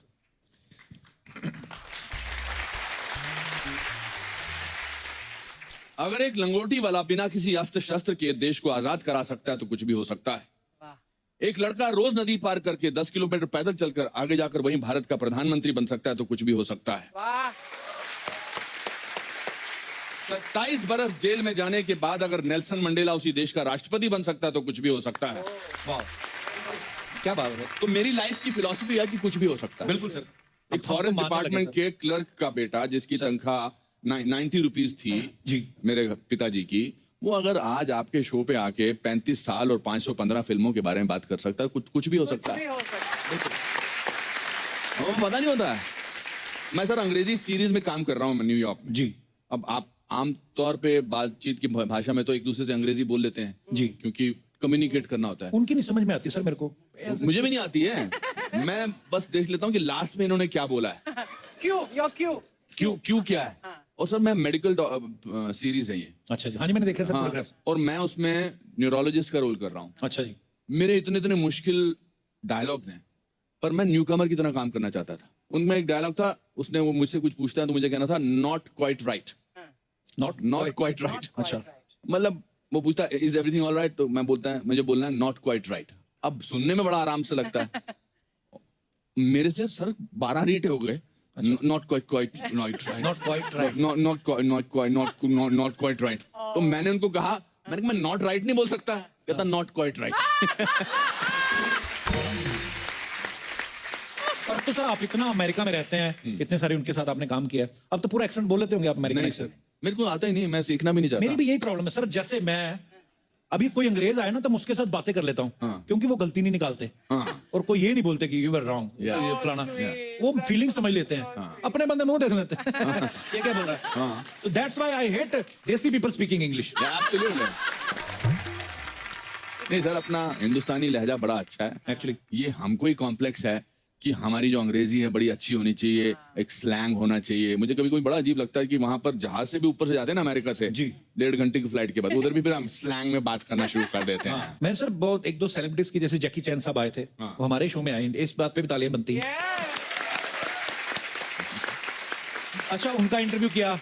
अगर एक लंगोटी वाला बिना किसी अस्त्र शस्त्र के देश को आजाद करा सकता है तो कुछ भी हो सकता है। वाह। एक लड़का रोज नदी पार करके 10 किलोमीटर पैदल चलकर आगे जाकर वहीं भारत का प्रधानमंत्री बन सकता है तो कुछ भी हो सकता है। वाह। 27 बरस जेल में जाने के बाद अगर नेल्सन मंडेला उसी देश का राष्ट्रपति बन सकता है तो कुछ भी हो सकता है। वाह क्या बात है। तो मेरी लाइफ की फिलॉसफी है कि कुछ भी हो सकता है। बिल्कुल सर। एक फॉरेस्ट डिपार्टमेंट के क्लर्क का बेटा जिसकी तनख्वाह 90 रुपीज थी जी। मेरे पिताजी की, वो अगर आज आपके शो पे आके 35 साल और 515 फिल्मों के बारे में बात कर सकता है, कुछ भी हो सकता है। हो सकता है। वो पता नहीं होता है। मैं सर अंग्रेजी सीरीज में काम कर रहा हूँ न्यूयॉर्क में। जी। अब आप आमतौर पे बातचीत की भाषा में तो एक दूसरे से अंग्रेजी बोल लेते हैं जी। क्योंकि कम्युनिकेट करना होता है। उनकी नहीं समझ में आती सर मेरे को। मुझे भी नहीं आती है। मैं बस देख लेता हूँ कि लास्ट में इन्होंने क्या बोला है। क्यों क्यों क्या है। और सर मैं मेडिकल सीरीज है ये। अच्छा जी। हाँ जी मैंने देखा सर हाँ, फोटोग्राफ्स। और मैं उसमें न्यूरोलॉजिस्ट का रोल कर रहा हूँ। अच्छा जी। मेरे इतने मुश्किल डायलॉग्स हैं, पर मैं न्यूकमर की तरह काम करना चाहता था। उनमें एक डायलॉग था, उसने वो मुझसे कुछ पूछता है तो मुझे कहना था not quite right. Not quite right. अच्छा। मतलब वो पूछता है इज एवरीथिंग ऑल राइट, तो मैं बोलता है मुझे बोलना है नॉट क्वाइट राइट। अब सुनने में बड़ा आराम से लगता है। मेरे से सर 12 रीट हो गए। Not quite right. Not quite right. Not quite right. तो मैंने उनको कहा, मैं नॉट राइट नहीं बोल सकता। कहता नॉट क्वाइट राइट। पर तो सर आप इतना अमेरिका में रहते हैं, इतने सारे उनके साथ आपने काम किया है, अब तो पूरा एक्सेंट बोल लेते होंगे आप अमेरिकन नहीं एक्सेंट। सर, मेरे को आता ही नहीं, मैं सीखना भी नहीं चाहता। मेरी भी यही प्रॉब्लम है सर। जैसे मैं अभी कोई अंग्रेज आए ना तो मैं उसके साथ बातें कर लेता हूँ, हाँ। क्योंकि वो गलती नहीं निकालते हाँ। और कोई ये नहीं बोलते कि यू वर रॉन्ग Yeah. फलाना। वो फीलिंग समझ लेते हैं, अपने बंदे मुंह देख लेते हैं। ये क्या बोल रहा है। So that's why I hate देसी people speaking English. Yeah, absolutely. नहीं सर, अपना हिंदुस्तानी लहजा बड़ा अच्छा है Actually. ये हमको ही कॉम्प्लेक्स है कि हमारी जो अंग्रेजी है बड़ी अच्छी होनी चाहिए, एक स्लैंग होना चाहिए। मुझे कभी कभी बड़ा अजीब लगता है कि वहां पर जहाज से भी ऊपर से जाते हैं ना अमेरिका से, जी। 1.5 घंटे की फ्लाइट के बाद उधर भी फिर हम स्लैंग में बात करना शुरू कर देते हैं। मैं सर बहुत एक दो सेलिब्रिटीज की, जैसे जैकी चैन साहब आए थे, वो हमारे शो में आए, इस बात पे भी तालियां बनती हैं। अच्छा उनका इंटरव्यू किया,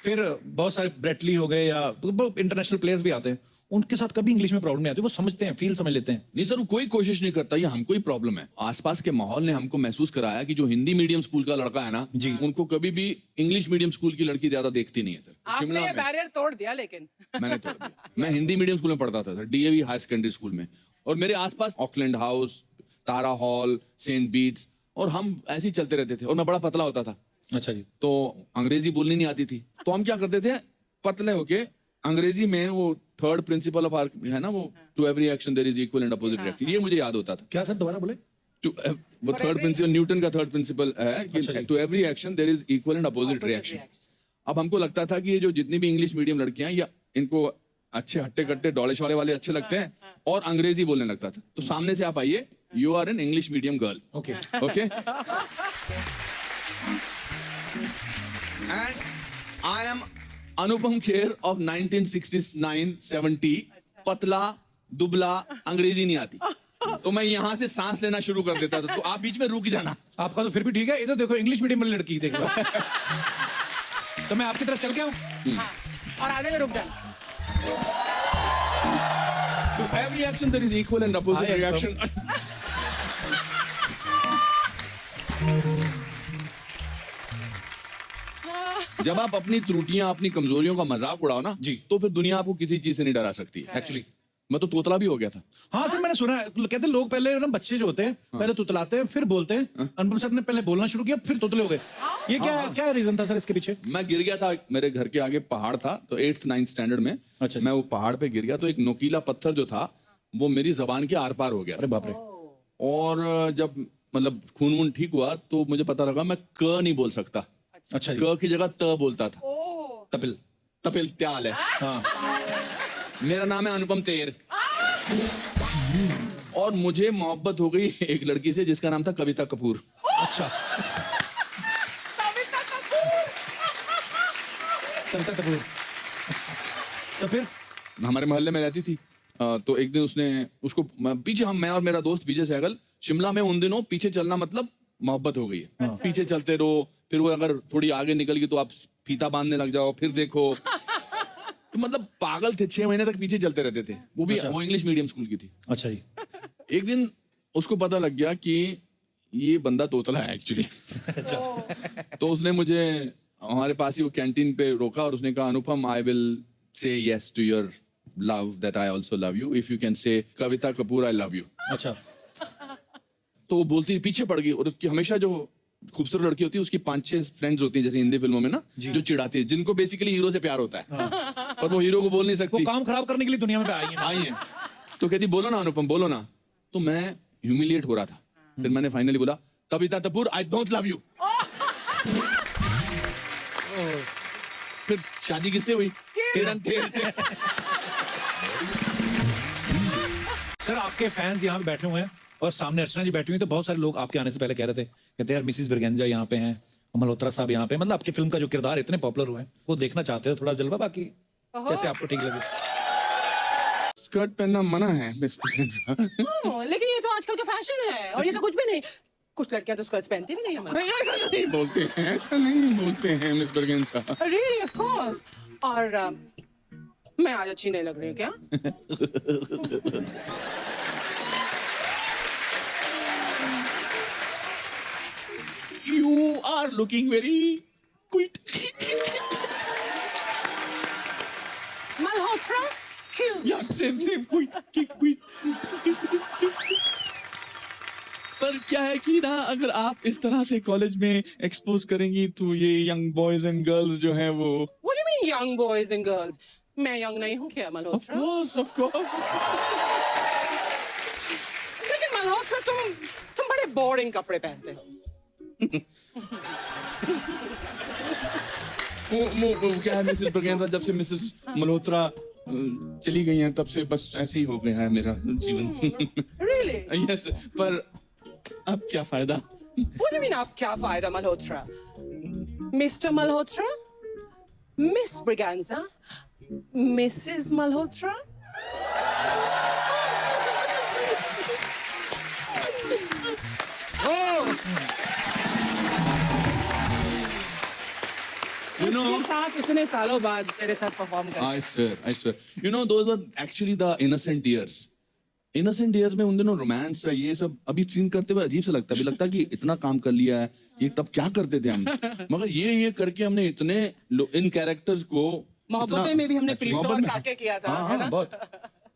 फिर बहुत सारे ब्रेटली हो गए या इंटरनेशनल प्लेयर्स भी आते हैं, उनके साथ कभी इंग्लिश में प्रॉब्लम नहीं आती, वो समझते हैं, फील समझ लेते हैं। नहीं सर, वो कोई कोशिश नहीं करता, ये हमको ही प्रॉब्लम है। आसपास के माहौल ने हमको महसूस कराया कि जो हिंदी मीडियम स्कूल का लड़का है ना जी, उनको कभी भी इंग्लिश मीडियम स्कूल की लड़की ज्यादा देखती नहीं है सर। आपने ये बैरियर तोड़ दिया, लेकिन मैंने तोड़ दिया। मैं हिंदी मीडियम स्कूल में पढ़ता था sir, DAV higher secondary school में, और मेरे आसपास Auckland House, Tara Hall, Saint Bede's, और हम ऐसे ही चलते रहते थे, और मैं बड़ा पतला होता था। अच्छा जी। तो अंग्रेजी बोलनी नहीं आती थी, तो हम क्या करते थे, पतले होके अंग्रेजी में वो थर्ड प्रिंसिपल ऑफ है ना, वो to every action there is equal and opposite reaction, ये मुझे याद होता था। क्या सर, दोबारा बोले? वो थर्ड प्रिंसिपल, न्यूटन का थर्ड प्रिंसिपल है कि to every action there is equal and opposite reaction. अब हमको लगता था कि ये जो जितनी भी इंग्लिश मीडियम लड़कियां हैं, या इनको अच्छे हट्टे कट्टे डोले शोले वाले अच्छे लगते हैं, और अंग्रेजी बोलने लगता था। तो सामने से आप आइए, you are an English medium girl, okay okay, and I am Anupam Kher of 1969-70, पतला दुबला, अंग्रेजी नहीं आती, तो मैं यहाँ से सांस लेना शुरू कर देता था, तो आप बीच में रुक जाना। आपका तो फिर भी ठीक है, इधर देखो इंग्लिश मीडियम वाली लड़की देखो। तो मैं आपकी तरफ चल के आऊं? और आने में रुक जाना। To every action there is equal and opposite I am reaction. जब आप अपनी त्रुटियां, अपनी कमजोरियों का मजाक उड़ाओ ना जी, तो फिर दुनिया आपको किसी चीज से नहीं डरा सकती है। एक्चुअली मैं तो तोतला भी हो गया था। हाँ सर, मैंने सुना है, कहते हैं लोग पहले ना, बच्चे जो होते हैं पहले तुतलाते हैं फिर बोलते हैं। अनुपम सर ने पहले बोलना शुरू किया फिर तोतले हो गए, ये क्या रीजन था सर इसके पीछे? मैं गिर गया था, मेरे घर के आगे पहाड़ था, तो 8th 9th स्टैंडर्ड में अच्छा। मैं वो पहाड़ पे गिर गया, तो एक नोकीला पत्थर जो था वो मेरी जबान के आर पार हो गया। अरे बाप रे। और जब मतलब खून वून ठीक हुआ तो मुझे पता लगा मैं क नहीं बोल सकता, अच्छा जी। क की जगह त बोलता था। तपिल तपिल त्याल है। हाँ। मेरा नाम है अनुपम तेर, और मुझे मोहब्बत हो गई एक लड़की से जिसका नाम था कविता कपूर। अच्छा, कविता कपूर। तो फिर हमारे मोहल्ले में रहती थी, तो एक दिन उसने उसको पीछे, मैं और मेरा दोस्त विजय सहगल, शिमला में उन दिनों पीछे चलना मतलब मोहब्बत हो गई है। पीछे चलते रहो, फिर वो अगर थोड़ी आगे निकल गई तो आप फीता बांधने लग जाओ, फिर देखो। तो मतलब पागल थे, 6 महीने तक पीछे चलते रहते थे। वो भी वो इंग्लिश मीडियम स्कूल की थी। अच्छा जी। एक दिन उसको पता लग गया कि ये बंदा तोतला है एक्चुअली। तो उसने मुझे हमारे पास ही वो कैंटीन पे रोका और उसने कहा, Anupam, I will say yes to your love that I also love you if you can say Kavita Kapoor I love you. अच्छा। तो वो बोलती पीछे पड़ गई, और उसकी हमेशा जो खूबसूरत लड़की होती है उसकी 5-6 फ्रेंड्स होती हैं, जैसे हिंदी फिल्मों में ना, जो चिढ़ाती है, जिनको बेसिकली हीरो से प्यार होता है। पर वो हीरो को बोल नहीं वो सकती, काम खराब करने के लिए दुनिया में आई है। आई है। तो कहती बोलो ना अनुपम, बोलो ना। तो मैं ह्यूमिलिएट हो रहा था, फिर मैंने फाइनली बोला, Kavita Kapoor I don't love you. फिर शादी किससे हुई? तेरन तेर से। सर, आपके फैंस यहाँ पे बैठे हुए हैं और सामने अर्चना जी बैठी हुई, तो बहुत सारे लोग आपके आने से पहले कह रहे थे, कहते यार मिसिस ब्रिगेंजा यहाँ पे हैं, मल्होत्रा साहब यहाँ पे, मतलब आपकी फिल्म का जो किरदार इतने पॉपुलर हुए हैं, वो देखना चाहते हैं थोड़ा जलवा। बाकी कैसे आपको ठीक लगे? स्कर्ट पहनना मना है मिस ब्रिगेंजा। लेकिन ये तो आजकल का फैशन है, और ये तो कुछ भी नहीं। कुछ लड़कियां तो स्कर्ट्स पहनती भी नहीं है। नहीं, ऐसा नहीं बोलते हैं, ऐसा नहीं बोलते हैं miss Braganza. Really, of course. और मैं आज अच्छी नहीं लग रही हूँ क्या? You are looking very cute. Malhotra, cute. Yeah, same, cute. पर क्या है कि ना, अगर आप इस तरह से कॉलेज में एक्सपोज करेंगी तो ये यंग बॉयज एंड गर्ल्स जो हैं वो, What do you mean, young boys and girls? मैं young नहीं हूँ क्या, of मल्होत्रा? course. लेकिन मल्होत्रा, तुम बड़े बोरिंग कपड़े पहनते हो। वो क्या है मिसेस ब्रिगेंजा, जब से मिसेस मल्होत्रा चली गई हैं तब से बस ऐसे ही हो गया है मेरा जीवन। Really? यस, पर अब क्या फायदा? What do you mean, आप क्या फायदा, Malhotra? Mr. Malhotra? Miss Briganza? Mrs. Malhotra? You know, इसके साथ इतने सालों बाद तेरे साथ परफॉर्म कर I swear. You know, those were actually the innocent years. Innocent years में उन दिनों रोमांस ये सब अभी सीन करते हुए अजीब सा लगता है। अभी लगता है कि इतना काम कर लिया है, ये तब क्या करते थे हम। मगर ये करके हमने इतने इन कैरेक्टर्स को मोहब्बतें में भी हमने प्रीतो और काके किया था, है ना? बहुत।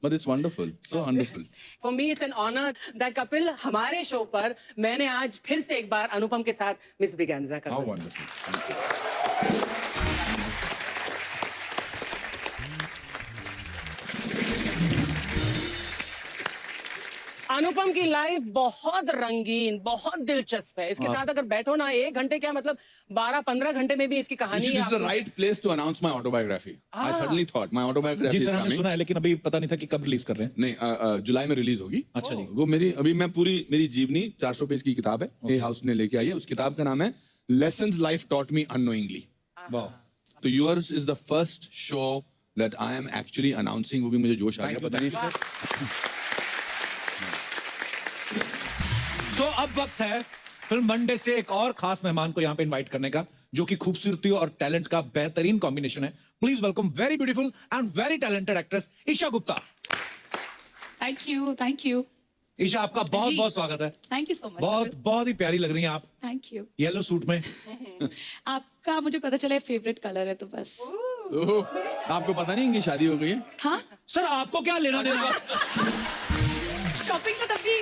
But it's wonderful, so wonderful. For me it's an honor that Kapil हमारे शो पर मैंने आज फिर से एक बार अनुपम के साथ मिस ब्रिगेंजा कर How दी। wonderful. अनुपम की लाइफ बहुत रंगीन, बहुत दिलचस्प है। इसके साथ अगर बैठो ना 1 घंटे क्या मतलब 12-15 घंटे में भी इसकी कहानी This is the right place to announce my autobiography. I suddenly thought my autobiography जी is सर, हमने coming. सुना है लेकिन अभी पता नहीं था कि कब रिलीज कर रहे हैं। नहीं, जुलाई में रिलीज होगी। अच्छा जी। वो मेरी मेरी जीवनी 400 पेज की किताब है, ए हाउस ने लेके आई है। उस किताब का नाम है Lessons Life Taught Me Unknowingly. वाह, तो yours is the first show that I am actually announcing. वो भी मुझे जोश आ गया, पता नहीं। तो अब वक्त है फिल्म मंडे से एक और खास मेहमान को यहाँ पे इनवाइट करने का, जो कि खूबसूरती और टैलेंट का बेहतरीन कॉम्बिनेशन है। Please welcome very beautiful and very talented actress Isha Gupta. Thank you Isha, आपका बहुत बहुत स्वागत है। Thank you so much. बहुत ही प्यारी लग रही हैं आप थैंक यू। येलो सूट में। आपका मुझे पता चला फेवरेट कलर है तो बस। ओह, आपको पता नहीं इनकी शादी हो गई है? हाँ, सर आपको क्या लेना देना? शॉपिंग का तब भी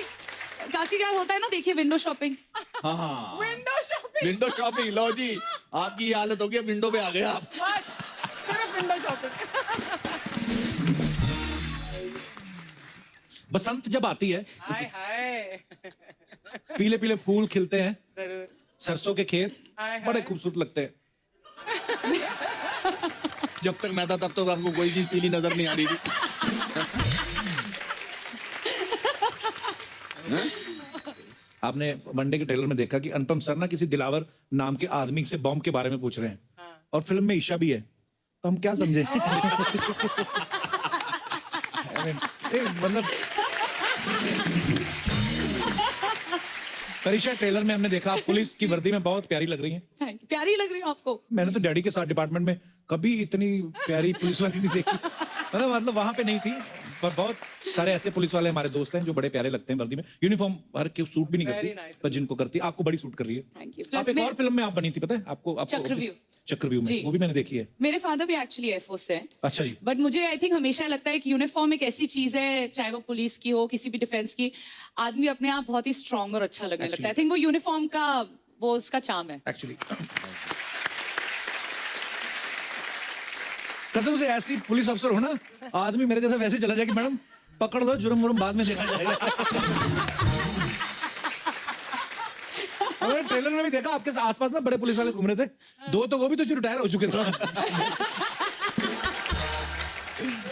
काफी यार होता है ना, देखिए विंडो शॉपिंग। हाँ, विंडो शॉपिंग, विंडो शॉपिंग। लो जी, आपकी ये हालत हो गई, विंडो पे आ गए आप। बस सिर्फ विंडो शॉपिंग। बसंत जब आती है, हाय हाय, पीले पीले फूल खिलते हैं, जरूर। सरसों के खेत हाय, हाय। बड़े खूबसूरत लगते हैं। जब तक मैं था तब तक आपको कोई चीज पीली नजर नहीं आ रही थी। आपने वनडे के ट्रेलर में देखा कि अनुपम सर ना किसी दिलावर नाम के आदमी से बॉम्ब के बारे में पूछ रहे हैं, और फिल्म में ईशा भी है, तो हम क्या समझे? मतलब ईशा, ट्रेलर में हमने देखा आप पुलिस की वर्दी में बहुत प्यारी लग रही हैं। Thank you. प्यारी लग रही हूँ आपको? मैंने तो डैडी के साथ डिपार्टमेंट में कभी इतनी प्यारी पुलिस वाली नहीं देखी। मतलब वहां पे नहीं थी, पर बहुत सारे ऐसे पुलिस वाले हमारे दोस्त हैं जो बड़े प्यारे लगते हैं वर्दी में। यूनिफॉर्म हर के सूट भी नहीं Very करती, nice. पर जिनको करती आपको बड़ी सूट कर रही है। Thank you. आप एक और फिल्म में आप बनी थी, पता है आपको? चक्रव्यूह में, जी। वो भी मैंने देखी है। मेरे फादर भी एक्चुअली एयरफोर्स से हैं। अच्छा जी। बट मुझे आई थिंक हमेशा लगता है कि यूनिफॉर्म एक ऐसी चीज है, चाहे वो पुलिस की हो, किसी भी डिफेंस की, आदमी अपने आप बहुत ही स्ट्रांग और अच्छा लगने लगता है। आई थिंक वो यूनिफॉर्म का वो उसका चार्म है। एक्चुअली कसम से ऐसी पुलिस अफसर हो ना, आदमी मेरे जैसा वैसे चला जाए कि मैडम पकड़ दो, जुर्म वुर्म बाद में देखा जाएगा। और ट्रेलर में भी देखा आपके आसपास ना बड़े पुलिस वाले घूम रहे थे, 2 तो वो भी तो रिटायर हो चुके थे।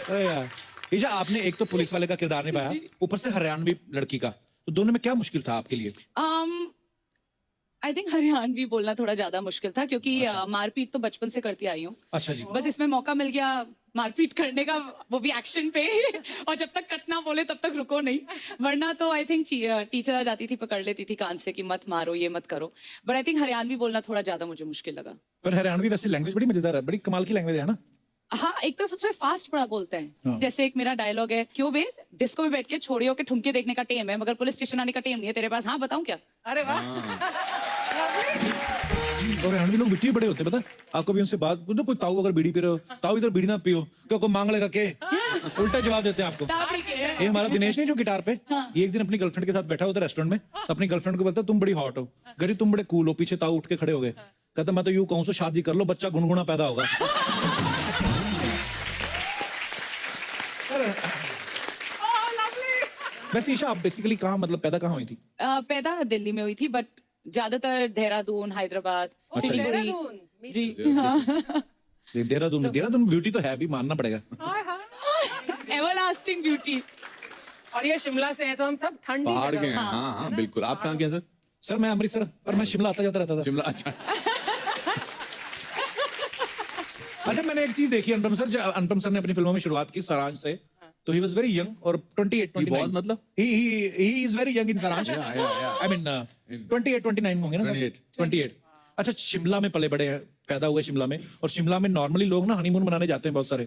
अरे यार ईशा, आपने एक तो पुलिस वाले का किरदार निभाया, ऊपर से हरियाणवी लड़की का, तो दोनों में क्या मुश्किल था आपके लिए? आई थिंक हरियाणवी बोलना थोड़ा ज्यादा मुश्किल था, क्योंकि मारपीट तो बचपन से करती आई हूँ। अच्छा जी। बस इसमें मौका मिल गया मारपीट करने का, वो भी एक्शन पे। और जब तक कट ना बोले तब तक रुको नहीं, वरना तो आई थिंक टीचर आ जाती थी, पकड़ लेती थी कान से कि मत मारो, ये मत करो। बट आई थिंक हरियाणवी बोलना थोड़ा ज्यादा मुझे मुश्किल लगा। पर हरियाणवी वैसे लैंग्वेज बड़ी मजेदार है, बड़ी कमाल की लैंग्वेज है ना। हाँ, एक तो उसमें फास्ट बड़ा बोलते हैं। हाँ। जैसे एक मेरा डायलॉग है, क्यों बे डिस्को में बैठ के छोड़ियों के ठुमके देखने का टेम है, मगर पुलिस स्टेशन आने का टेम नहीं है तेरे पास। हाँ बताऊं क्या? अरे वाह, और हरियाणवी लोग मिट्टी बड़े होते हैं, पता है आपको? भी उनसे बात तो कोई ताऊ अगर बीड़ी पी रहे हो, ताऊ इधर बीड़ी ना पियो, क्यों को मांग लेगा के, उल्टा जवाब देते हैं आपको। ये हमारा दिनेश नहीं जो गिटार पे, ये एक दिन अपनी गर्लफ्रेंड के साथ बैठा उधर रेस्टोरेंट में, अपनी गर्लफ्रेंड को बोलता तुम बड़ी हॉट हो, गरी तुम बड़े कूल हो, पीछे ताऊ उठ के खड़े हो गए, कहता मैं तो यूं कहूं सो शादी कर लो, बच्चा गुनगुना पैदा होगा। वैसे ईशा, आप बेसिकली कहाँ मतलब पैदा कहाँ हुई थी? पैदा दिल्ली में हुई थी, बट ज्यादातर देहरादून, हैदराबाद, सिलीगुड़ी। देहरादून, जी हाँ। देहरादून ब्यूटी तो है भी, मानना पड़ेगा। Everlasting beauty. और ये शिमला से है तो हम सब ठंडी पहाड़ के जगह। हैं, हाँ हाँ बिल्कुल। आप कहाँ के हैं सर? सर मैं अमृतसर, पर मैं शिमला आता जाता रहता था। शिमला, अच्छा। अच्छा, मैंने एक चीज देखी अनुपम सर, अनुपम सर ने अपनी फिल्मों में शुरुआत की सारांश से, तो ही वाज वेरी यंग, और 28 He was 29 मतलब? He is very young in Saaransh. I mean 28 29 होंगे ना? 28. 28। अच्छा, शिमला में पले बड़े हैं, पैदा हुए शिमला में, और शिमला में नॉर्मली लोग ना हनीमून मनाने जाते हैं बहुत सारे।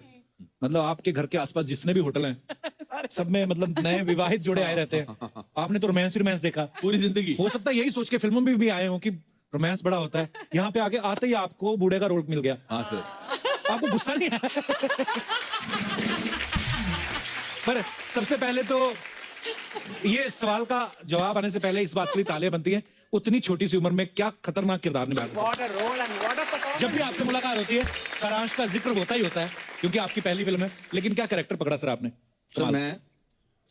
मतलब आपके घर के आसपास जितने भी होटल हैं सब में मतलब नए विवाहित जोड़े आए रहते हैं। आपने तो रोमांस देखा पूरी जिंदगी। हो सकता है यही सोच के फिल्मों में भी आए हो कि रोमांस बड़ा होता है, यहाँ पे आके आते ही आपको बूढ़े का रोल मिल गया। हाँ सर। आपको गुस्सा नहीं आया? पर सबसे पहले तो ये सवाल का जवाब आने से पहले इस बात के लिए तालियां बनती हैं, उतनी छोटी सी उम्र में क्या खतरनाक किरदार निभाया। What a role and what a performance. जब भी आपसे मुलाकात होती है सारांश का जिक्र होता ही होता है, क्योंकि आपकी पहली फिल्म है। लेकिन क्या कैरेक्टर पकड़ा सर आपने? सर मैं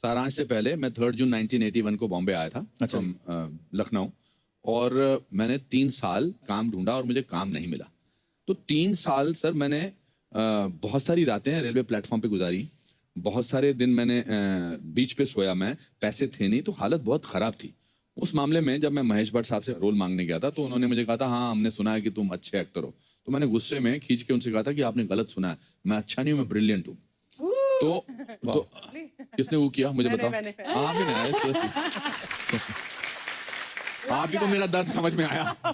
सारांश से पहले मैं 3 जून 1981 को बॉम्बे आया था, अच्छा। लखनऊ, और मैंने 3 साल काम ढूंढा और मुझे काम नहीं मिला। तो 3 साल सर मैंने बहुत सारी रातें रेलवे प्लेटफॉर्म पे गुजारी, बहुत सारे दिन मैंने बीच पे सोया, मैं पैसे थे नहीं, तो हालत बहुत खराब थी। उस मामले में जब मैं महेश भट्ट साहब से रोल मांगने गया था तो उन्होंने मुझे कहा था हाँ हमने सुना है कि तुम अच्छे एक्टर हो। तो मैंने गुस्से में खींच के उनसे कहा था कि आपने गलत सुना है, मैं अच्छा नहीं हूँ, मैं ब्रिलियंट हूँ। तो किसने वो किया मुझे बताओ? मैंने। आप ही नहीं, आप ही को मेरा दर्द समझ में आया।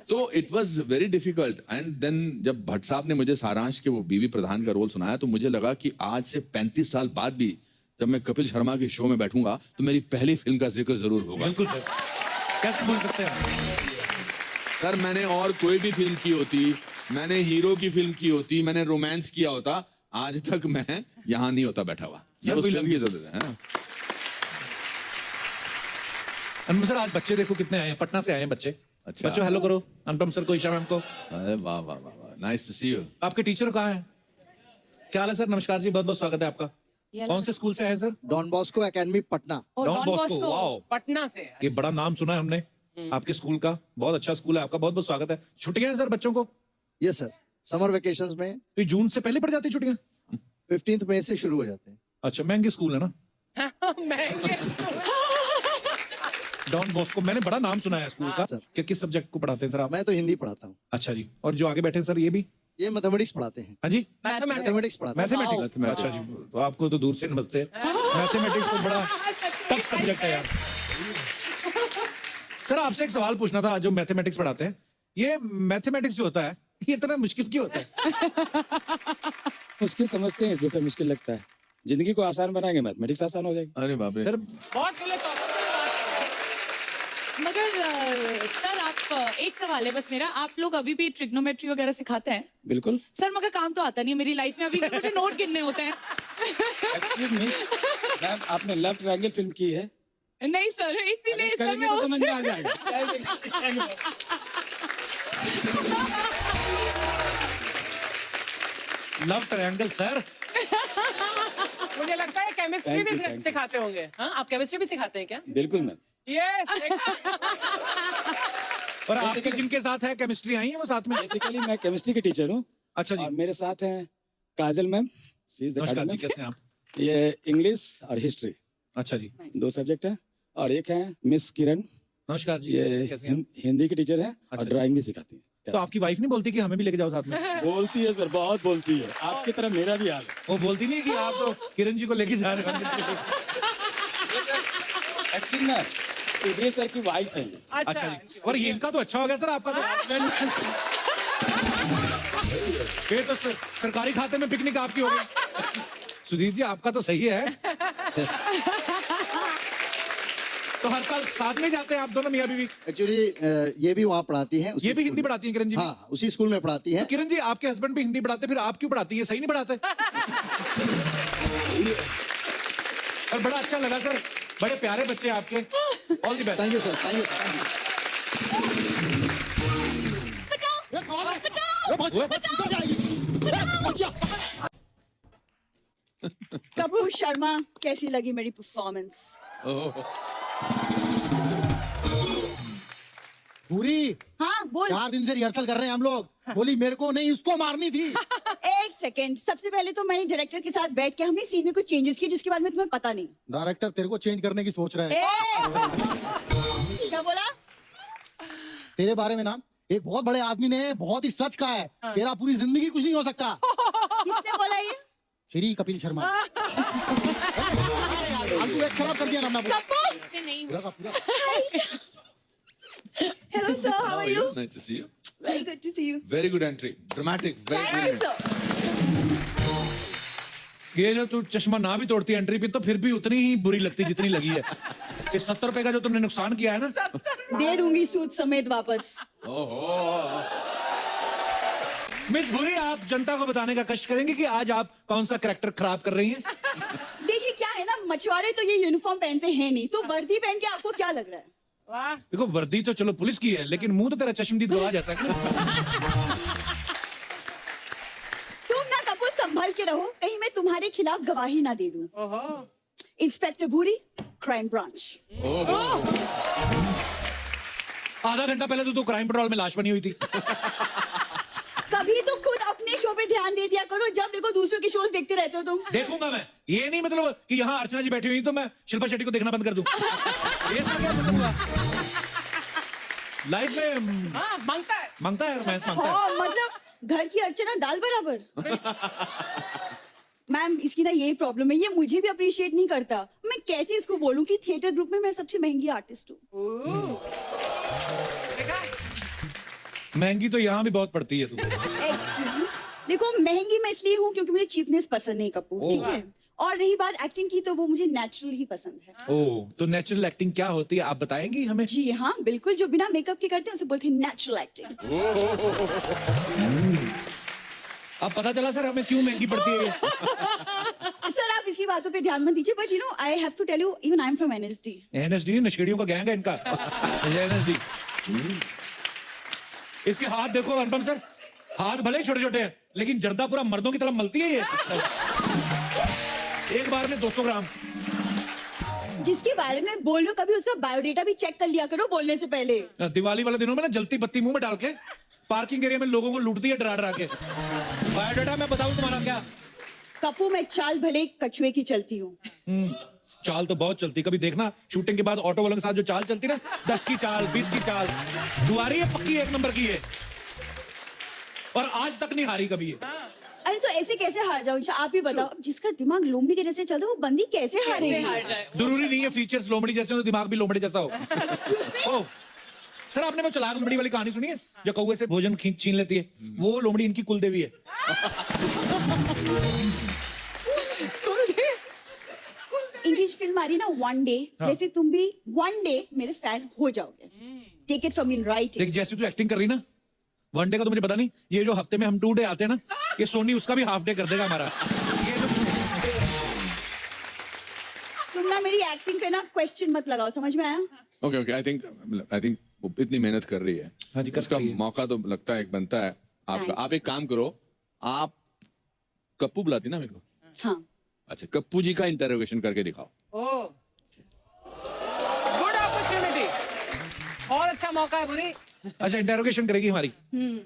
तो it was very difficult and then जब भट्ट साहब ने मुझे सारांश के वो बीवी प्रधान का रोल सुनाया तो मुझे लगा कि आज से 35 साल बाद भी जब मैं कपिल शर्मा के शो में बैठूंगा तो मेरी पहली फिल्म का जिक्र जरूर होगा। बिल्कुल सर, कैसे बोल सकते हैं? सर मैंने और कोई भी फिल्म की होती, मैंने हीरो की फिल्म की होती, मैंने रोमांस किया होता, आज तक मैं यहाँ नहीं होता बैठा हुआ। सर, उस we फिल्म love की you. जरूरत है। अनुपम सर आज बच्चे देखो कितने आए हैं, पटना से आए हैं बच्चे। अच्छा। बच्चों हेलो करो अनुपम सर को, ईशा मैम को। अरे वाह वाह वाह वाह, नाइस टू सी यू। आपके टीचर कहाँ हैं? क्या हाल है सर? नमस्कार जी, बहुत बहुत स्वागत है आपका। कौन से स्कूल से आए हैं sir? Don Bosco academy Patna. Don Bosco. Wow, Patna से। ये बड़ा नाम सुना है हमने आपके स्कूल का, बहुत अच्छा स्कूल है आपका, बहुत बहुत स्वागत है। छुट्टियां हैं सर बच्चों को? यस सर, समर वेकेशंस में तो ये जून से पहले पड़ जाती छुट्टियां? 15 मई से शुरू हो जाते हैं। अच्छा, महंगे स्कूल है ना महंगे। Don Bosco? मैंने बड़ा नाम सुना है स्कूल का। सर। कि किस सब्जेक्ट को पढ़ाते हैं सर आप? मैं तो हिंदी पढ़ाता हूँ। अच्छा जी, और जो आगे बैठे हैं सर ये भी? ये मैथमेटिक्स पढ़ाते हैं। हाँ जी, मैथमेटिक्स पढ़ाते हैं। मैथमेटिक्स। अच्छा जी, तो आपको तो दूर से नमस्ते। मैथमेटिक्स तो बड़ा टफ सब्जेक्ट है यार। सर आपसे एक सवाल पूछना था, जो मैथमेटिक्स पढ़ाते हैं, ये मैथमेटिक्स जो होता है ये इतना मुश्किल क्यों होता है? मुश्किल समझते हैं इसलिए सर मुश्किल लगता है। जिंदगी को आसान बनाएंगे मैथमेटिक्स आसान हो जाएगी। अरे बाप रे सर बहुत philosophical मगर सर आप एक सवाल है बस मेरा, आप लोग अभी भी ट्रिग्नोमेट्री वगैरह सिखाते हैं? बिल्कुल। सर मगर काम तो आता नहीं है मेरी लाइफ में, अभी भी मुझे नोट गिनने होते हैं। एक्सक्यूज मी मैम, आपने लव ट्रायंगल फिल्म की है? नहीं सर, इसीलिए इस करेंगे समय तो समझ में आ जाएगा। Love triangle sir. मुझे लगता है केमिस्ट्री Thank you, भी thank you. सिखाते होंगे। हाँ, आप केमिस्ट्री भी सिखाते हैं क्या? बिल्कुल मैम। यस। और आपके जिनके साथ है केमिस्ट्री आई है वो साथ में? बेसिकली मैं केमिस्ट्री के टीचर हूँ अच्छा जी, और मेरे साथ हैं काजल मैम। नमस्कार जी, कैसे हैं आप? ये इंग्लिश और हिस्ट्री अच्छा जी, 2 सब्जेक्ट है, और एक है मिस किरण, नमस्कार जी, ये कैसे हैं आप? हिंदी की टीचर है अच्छा और जी। ड्राइंग भी सिखाती है। तो आपकी वाइफ नहीं बोलती कि हमें भी लेके जाओ साथ में? बोलती है सर, बहुत बोलती है, आपकी तरह मेरा भी हाल है। वो बोलती नहीं कि आप तो किरण जी को लेके जा रहे हो? एक्चुअली मैं सुधीर सर की वाइफ है ये। अच्छा जी, और ये इनका तो अच्छा हो गया सर आपका तो। फिर तो सरकारी खाते में पिकनिक आपकी हो गई। सुधीर जी आपका तो सही है। तो हर साल साथ में जाते हैं आप दोनों मियां बीवी? एक्चुअली ये भी वहाँ पढ़ाती हैं। ये भी हिंदी पढ़ाती हैं किरण जी? हाँ, उसी स्कूल में पढ़ाती हैं। तो किरण जी आपके हस्बैंड भी हिंदी पढ़ाते, फिर आप क्यों पढ़ाती है? सही नहीं पढ़ाते? और बड़ा अच्छा लगा सर, बड़े प्यारे बच्चे आपके। All the best. Thank you sir, thank you. Kapoor Sharma, कैसी लगी मेरी परफॉर्मेंस? पूरी हाँ बोल। 4 दिन से रिहर्सल कर रहे हैं हम लोग। बोली मेरे को नहीं, उसको मारनी थी। एक सेकंड, सबसे पहले तो मैंने डायरेक्टर के साथ बैठ के हमने सीन में कुछ चेंजेस किए जिसके बारे में तुम्हें पता नहीं। डायरेक्टर तेरे को चेंज करने की सोच रहा है। क्या बोला? तेरे बारे में ना एक बहुत बड़े आदमी ने बहुत ही सच कहा है, तेरा पूरी जिंदगी कुछ नहीं हो सकता। किसने बोला ये? श्री कपिल शर्मा। फालतू एक खराब कर दिया ना अपना पूरा। से नहीं पूरा का पूरा। Hello sir, how are you? Nice to see you. Very good to see you. Very good entry, dramatic, Thank you, sir. ये जो तू चश्मा ना भी तोड़ती एंट्री पे तो फिर भी उतनी ही बुरी लगती जितनी लगी है। इस 70 रुपए का जो तुमने नुकसान किया है ना, दे दूंगी सूद समेत वापस। मिस भूरी, आप जनता को बताने का कष्ट करेंगे कि आज आप कौन सा कैरेक्टर खराब कर रही हैं? देखिए क्या है ना, मछुआरे तो ये यूनिफॉर्म पहनते हैं नहीं, तो वर्दी पहन के आपको क्या लग रहा है? वाह देखो वर्दी तो चलो पुलिस की है, लेकिन मुंह तो तेरा चश्मदीद गवाह जैसा है ना। तुम ना कपूर संभल के रहो, कहीं मैं तुम्हारे खिलाफ गवाही ना दे दूं। ओहो इंस्पेक्टर भूरी, क्राइम ब्रांच। आधा घंटा पहले तो तू क्राइम पेट्रोल में लाश बनी हुई थी। कभी तो खुद अपने शो पे ध्यान दे दिया करो, जब देखो दूसरों के शोज देखते रहते हो तुम। देखूंगा मैं, ये नहीं मतलब कि यहाँ अर्चना जी बैठी हुई तो मैं शिल्पा शेट्टी को देखना बंद कर दूं। ये इसका क्या मतलब हुआ? लाइफ में हाँ मांगता है रोमांस मांगता है। हाँ मतलब घर की अर्चना दाल बराबर। मैम इसकी ना ये प्रॉब्लम है, ये मुझे भी अप्रिशिएट नहीं करता। मैं कैसे इसको बोलूं कि थिएटर ग्रुप में मैं सबसे महंगी आर्टिस्ट हूँ। महंगी तो यहाँ भी बहुत पड़ती है तुमको। एक्सक्यूज मी, देखो महंगी मैं इसलिए हूँ क्योंकि मुझे चीपनेस पसंद नहीं कपूर, ठीक है? और रही बात एक्टिंग की, तो वो मुझे नेचुरल ही पसंद है। ओह, तो नेचुरल एक्टिंग क्या होती है आप बताएंगी हमें? जी हाँ बिल्कुल, जो बिना मेकअप के करते हैं उसे बोलते हैं नेचुरल एक्टिंग। अब पता चला सर हमें क्यों महंगी पड़ती है ये। सर आप इसकी बातों पे ध्यान मत दीजिए, but you know I have to tell you, even I am from NSD। NSD नशेड़ियों का गैंग है इनका। NSD। इसके हाथ देखो अनुपम सर, हाथ भले ही छोटे छोटे हैं लेकिन जर्दा पूरा मर्दों की तरह मलती है ये। एक बार में 200 ग्राम। जिसके बारे में बोल रहे हो, कभी उसका बायोडेटा भी चेक कर लिया करो बोलने से पहले। दिवाली वाले दिनों में ना जलती बत्ती मुंह में डाल के पार्किंग एरिया में लोगों को लूटती है डरा डरा के। बायोडाटा मैं बताऊं तुम्हारा क्या? कपू मैं चाल भले कछुए की चलती हूँ। चाल तो बहुत चलती, कभी देखना शूटिंग के बाद ऑटो वालों के साथ जो चाल चलती ना, 10 की चाल 20 की चाल, जुआरी है पक्की, 1 नंबर की है और आज तक नहीं हारी कभी ये। अरे तो ऐसे कैसे हार जाओ? आप ही बताओ, जिसका दिमाग लोमड़ी के जैसे चलता है वो बंदी कैसे हारेगी? जरूरी नहीं है फीचर्स लोमड़ी जैसे हो, दिमाग भी लोमड़ी जैसा हो। ओ, सर आपने वो चलाक लोमड़ी वाली कहानी सुनी है जो कौवे से भोजन छीन लेती है? वो लोमड़ी इनकी कुलदेवी है। इंग्लिश फिल्म आ रही ना वन डे, वैसे तुम भी वन डे मेरे फैन हो जाओगे। Take it from in writing. देख जैसे तू एक्टिंग कर रही ना, वन डे का तो मुझे पता नहीं, ये जो हफ्ते में हम 2 डे आते हैं ना, ये सोनी उसका भी हाफ डे कर देगा हमारा। ये जो तुम ना मेरी एक्टिंग पे ना क्वेश्चन मत लगाओ, समझ में आया? ओके आई थिंक वो इतनी मेहनत कर रही है, हाँ जी, कर उसका रही है। मौका तो लगता है एक बनता है आपका। आप एक काम करो, आप कप्पू बुलाती ना मेरे को। हाँ अच्छा, कप्पू जी का इंटरोगेशन करके दिखाओ। ओह गुड अपॉर्चुनिटी, बहुत अच्छा मौका है भूरी। अच्छा इंटेरोगेशन करेगी हमारी।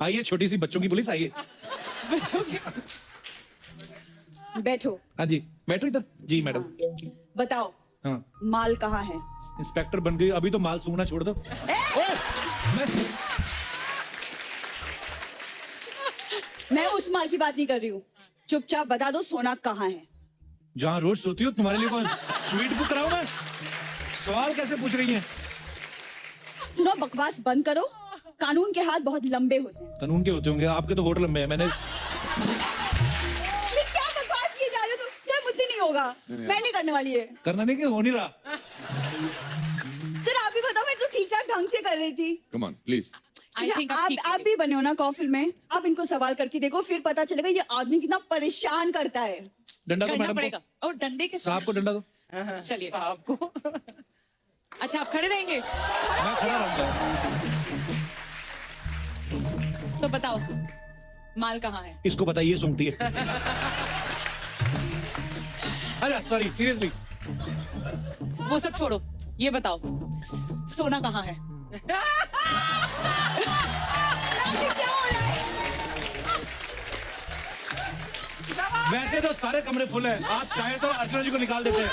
आइए छोटी सी बच्चों की पुलिस, आइए। बैठो। हाँ जी बैठो इधर। जी मैडम। बताओ हाँ माल कहाँ है? इंस्पेक्टर बन गई, अभी तो माल सूंघना छोड़ दो। मैं उस माल की बात नहीं कर रही हूँ, चुपचाप बता दो सोना कहाँ है? जहाँ रोज सोती हो, तुम्हारे लिए कौन स्वीट बुक कराऊं मैं? सवाल कैसे पूछ रही हैं? सुनो बकवास बंद करो, कानून के हाथ बहुत लंबे होते हैं। कानून के होते होंगे, आपके तो होठ लंबे हैं। मैंने ये क्या बकवास किए जा रहे हो तुम? सर मुझसे नहीं होगा, मैं नहीं करने वाली है। करना नहीं कि हो नहीं रहा। सर आप ही बताओ, मैं तो ठीक ठाक ढंग से कर रही थी। Come on please. अच्छा, आप भी बने हो ना कॉफिल में, आप इनको सवाल करके देखो, फिर पता चलेगा ये आदमी कितना परेशान करता है। डंडा दो करना मैडम पड़ेगा। को, और डंडे के साहब को डंडा दो। चलिए। साहब को अच्छा आप खड़े रहेंगे मैं खड़ा रहूंगा। तो बताओ माल कहाँ है? इसको बताइए सूंघती है। अरे सॉरी सीरियसली। वो सब छोड़ो, ये बताओ सोना कहाँ है? क्या हो रहा है? वैसे तो सारे कमरे फुल हैं, आप चाहे तो अर्चना जी को निकाल देते हैं।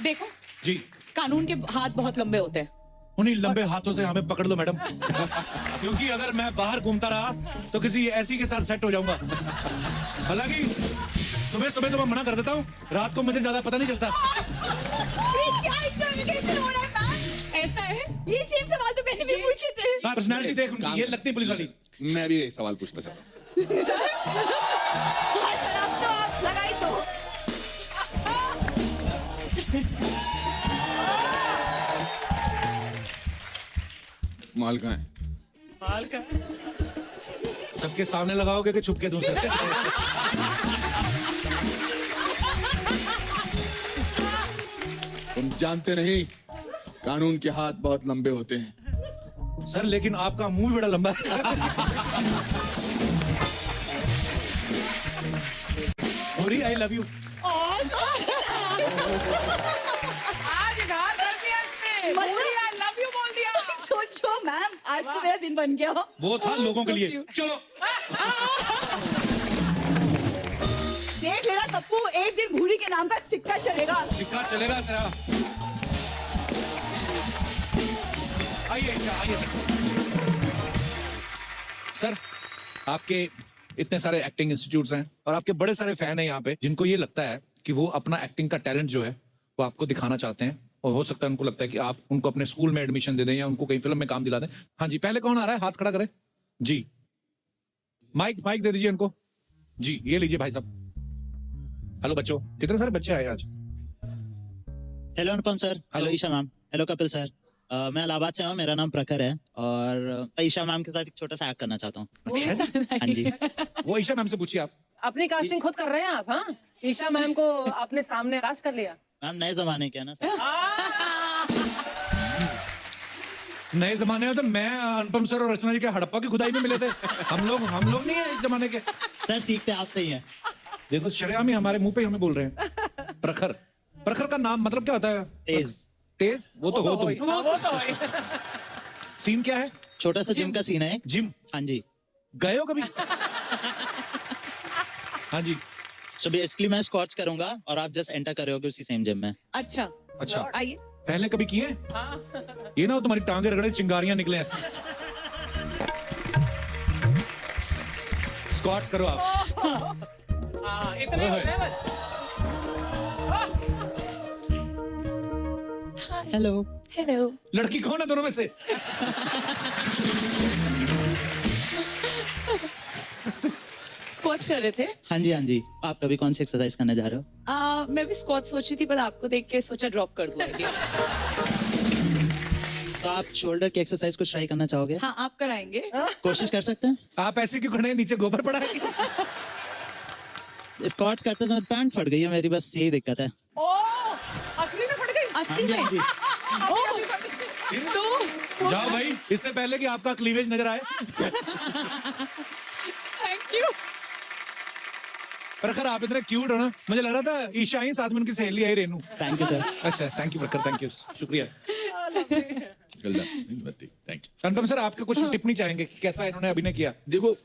देखो जी कानून के हाथ बहुत लंबे होते हैं। उन्हीं लंबे हाथों से हमें पकड़ लो मैडम, क्योंकि अगर मैं बाहर घूमता रहा तो किसी ऐसी के साथ सेट हो जाऊंगा। हालांकि सुबह सुबह तो मैं मना कर देता हूँ, रात को मुझे ज्यादा पता नहीं चलता। ये क्या इंटरोगेशन हो रहा है मैम? ऐसा है भी पूछे थे। पर्सनालिटी देख उनकी, ये लगती है पुलिस वाली। मैं भी एक सवाल पूछना चाहता हूँ। हाँ सर, अब तो आप लगाई दो। माल कहाँ है? माल का सबके सामने लगाओगे कि छुप के दूं सर? तुम जानते नहीं, कानून के हाथ बहुत लंबे होते हैं। सर लेकिन आपका मुंह भी बड़ा लंबा है। गौरी आई लव यू। आज घात कर दिया इसने। मतलब- पूरी I love you बोल दिया। सोचो मैम, आज तो मेरा दिन बन गया। वो था लोगों के लिए। चलो देख लेना पप्पू, एक दिन भूरी के नाम का सिक्का चलेगा। सिक्का चलेगा तेरा। आइए आइए सर, आपके इतने सारे एक्टिंग इंस्टीट्यूट्स हैं और आपके बड़े सारे फैन हैं यहाँ पे, जिनको ये लगता है कि वो अपना एक्टिंग का टैलेंट जो है वो आपको दिखाना चाहते हैं, और हो सकता है उनको लगता है कि आप उनको अपने स्कूल में एडमिशन दे दें या उनको कहीं फिल्म में काम दिला दें। हाँ जी, पहले कौन आ रहा है? हाथ खड़ा करें जी। माइक दे दीजिए उनको जी। ये लीजिए भाई साहब। हेलो बच्चों, कितने सारे बच्चे आए आज? Hello Anupam sir, hello Isha ma'am, hello Kapil sir. मैं इलाहाबाद से हूँ, मेरा नाम प्रखर है और ईशा मैम के साथ एक छोटा सा एक्ट करना चाहता हूँ। हाँ जी। वो ईशा मैम से पूछिए आप। अपनी कास्टिंग खुद कर रहे हैं आप? हाँ, ईशा मैम को अपने सामने कास्ट कर लिया। मैम नए जमाने के है ना सर। नए जमाने में तो मैं, अनुपम सर और रचना जी के हड़प्पा की खुदाई में मिले थे। हम लोग नहीं है इस जमाने के। सर सीखते आपसे ही है। देखो शरेआम ही हमारे मुंह पे हमें बोल रहे हैं। प्रखर का नाम मतलब क्या होता है? तेज वो तो हो तुम। वो तो है। सीन क्या है? छोटा सा जिम का सीन है। जिम? हाँ जी। गए हो कभी? हाँ जी। सो बेसिकली मैं स्क्वाट्स करूंगा और आप जस्ट एंटर करोगे उसी सेम जिम में। अच्छा अच्छा, आइए। पहले कभी किए? ये ना हो तुम्हारी टांगे रगड़े चिंगारियां निकले ऐसे। स्क्वाट्स करो आप। इतने हो गए बस। हेलो। हेलो। लड़की कौन है दोनों में से? स्क्वाट्स कर रहे थे। हाँ जी हाँ जी। आप कभी कौन सी एक्सरसाइज करने जा रहे हो? मैं भी स्क्वाट सोची थी, पर आपको देख के सोचा ड्रॉप कर दूं आइडिया। तो आप शोल्डर की एक्सरसाइज को ट्राई करना चाहोगे? हाँ, आप कराएंगे। कोशिश कर सकते हैं। आप ऐसे क्यों खड़े हैं? नीचे गोबर पड़ा है? स्क्वाट्स करते समय पैंट फट गई है मेरी, बस यही दिक्कत है। असली में पड़ गई। हाँ असली जी हाँ में। जी। जाओ भाई, इससे पहले कि आपका क्लीवेज नजर आए। Thank you. प्रखर आप इतने क्यूट हो ना, मुझे लग रहा था ईशा ही साथ में उनकी सहेली आई रेनू। Thank you sir. अच्छा, thank you Prakhar, thank you, शुक्रिया। Thank you. अनुपम सर, आपका कुछ टिप्पणी चाहेंगे कि कैसा इन्होंने अभिनय किया? देखो,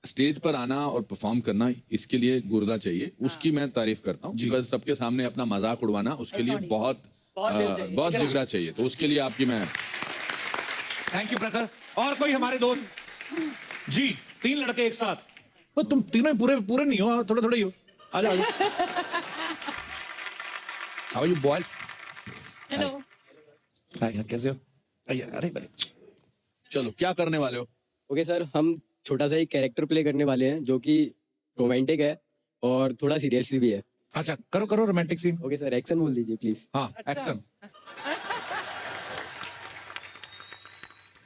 स्टेज पर आना और परफॉर्म करना, इसके लिए गुर्दा चाहिए, उसकी मैं तारीफ करता हूँ। बिकॉज सबके सामने अपना मजाक उड़वाना, उसके लिए बहुत जिगरा चाहिए। तो उसके लिए आपकी मैं थैंक यू प्रखर। और कोई हमारे दोस्त जी? 3 लड़के एक साथ। वो तुम तीनों पूरे नहीं हो, थोड़े थोड़े ही हो। आ जाओ। How are you boys? Hello. Hi, कैसे हो? आइए। अरे बड़े, चलो, क्या करने वाले हो? ओके सर, हम छोटा सा एक कैरेक्टर प्ले करने वाले हैं जो कि रोमांटिक है और थोड़ा सीरियसली भी है। अच्छा, करो romantic scene. Okay sir, action बोल दीजिए प्लीज। हाँ, एक्शन।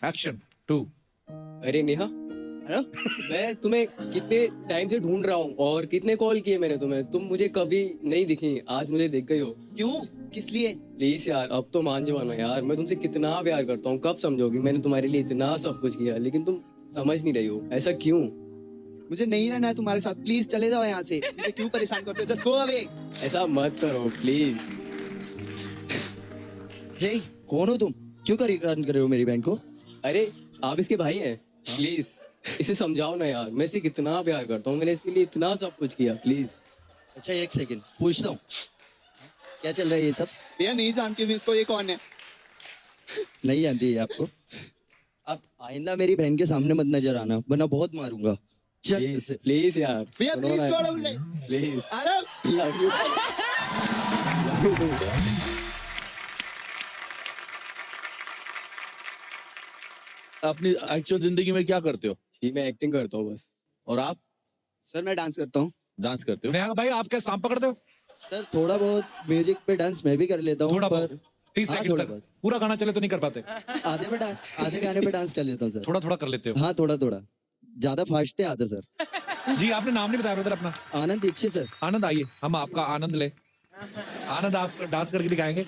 एक्शन 2। अरे नेहा, मैं तुम्हें कितने टाइम से ढूंढ रहा हूँ और कितने कॉल किए मैंने तुम्हें, तुम मुझे कभी नहीं दिखी, आज मुझे दिख गई हो। क्यों? किस लिए? प्लीज यार, अब तो मान जाओ ना यार, मैं तुमसे कितना प्यार करता हूँ, कब समझोगी? मैंने तुम्हारे लिए इतना सब कुछ किया, लेकिन तुम समझ नहीं रही हो। ऐसा क्यों? मुझे नहीं रहना है तुम्हारे साथ, प्लीज चले जाओ यहाँ से। मुझे क्यों परेशान करते हो? Just go away. ऐसा मत करो प्लीज। हे, कौन हो तुम? क्यों परेशान कर रहे हो मेरी बहन को? अरे आप इसके भाई हैं, प्लीज इसे समझाओ ना यार, मैं इसे कितना प्यार करता हूँ, मैंने इसके लिए इतना सब कुछ किया, प्लीज। अच्छा एक सेकंड पूछता हूँ, क्या चल रहा है ये सब? भैया नहीं जानती हूँ इसको, ये कौन है? नहीं जानती है आपको? अब आइंदा मेरी बहन के सामने मत नजर आना, वरना बहुत मारूंगा। प्लीज प्लीज यार, भैया प्लीज छोड़ो मुझे, प्लीज। अरे लव यू। अपनी एक्चुअल जिंदगी में क्या करते हो? जी मैं एक्टिंग करता हूँ बस। और आप सर मैं डांस करता हूँ। डांस करते हो? नेहा भाई आप क्या सांप पकड़ते हो? सर थोड़ा बहुत म्यूजिक पे डांस मैं भी कर लेता हूँ, थोड़ा पर बहुत 30 हाँ, सेकंड थोड़ा तक बहुत। पूरा गाना चले तो नहीं कर पाते, आधे गाने पे डांस कर लेता हूँ सर। थोड़ा थोड़ा कर लेते हो। हाँ थोड़ा थोड़ा, ज्यादा फास्ट है आता सर। जी आपने नाम नहीं बताया ब्रदर अपना। आनंद दीक्षित सर। आनंद, आइए हम आपका आनंद ले। आनंद आप डांस करके दिखाएंगे।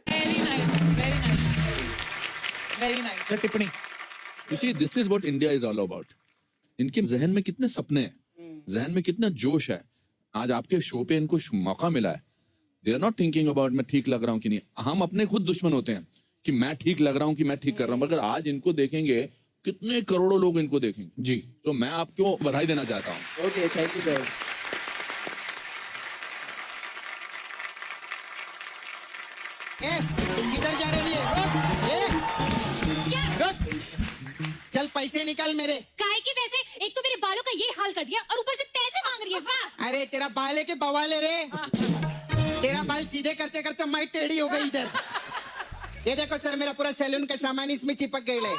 Very nice, very nice, very nice. Sir टिप्पणी। You see, this is what India is all about. इनके जहन में कितने सपने हैं, जहन में कितना जोश है। आज आपके शो पे इनको मौका मिला है। They are not thinking about मैं ठीक लग रहा हूँ कि नहीं। हम अपने खुद दुश्मन होते हैं कि मैं ठीक लग रहा हूँ कि मैं ठीक कर रहा हूँ, मगर आज इनको देखेंगे कितने करोड़ों लोग इनको देखेंगे जी। तो मैं आपको बधाई देना चाहता हूँ। Okay thank you sir. किधर जा रही है? चल पैसे निकाल मेरे। काहे की वैसे एक तो मेरे बालों का ये हाल कर दिया और ऊपर से पैसे मांग रही है। वाह। अरे तेरा बाल है के बवाल है रे? तेरा बाल सीधे करते करते मैं टेढ़ी हो गई इधर। ये देखो सर मेरा पूरा सैलून का सामान इसमें चिपक गया है।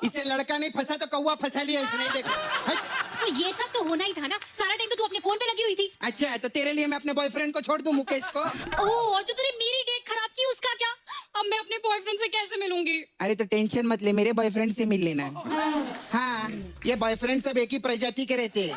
इससे लड़का नहीं फंसा तो कौवा फंसा लिया इसने। देखो हट। तो ये सब तो होना ही था ना, सारा टाइम तो तू अपने फोन पे लगी हुई थी। अच्छा तो तेरे लिए मैं अपने बॉयफ्रेंड को छोड़ दूं मुकेश को? ओह, और जो तूने मेरी डेट खराब की उसका क्या? अब मैं अपने बॉयफ्रेंड से कैसे मिलूंगी? अरे तो टेंशन मत ले, मेरे बॉयफ्रेंड से मिल लेना। हाँ ये बॉयफ्रेंड सब एक ही प्रजाति के रहते हैं।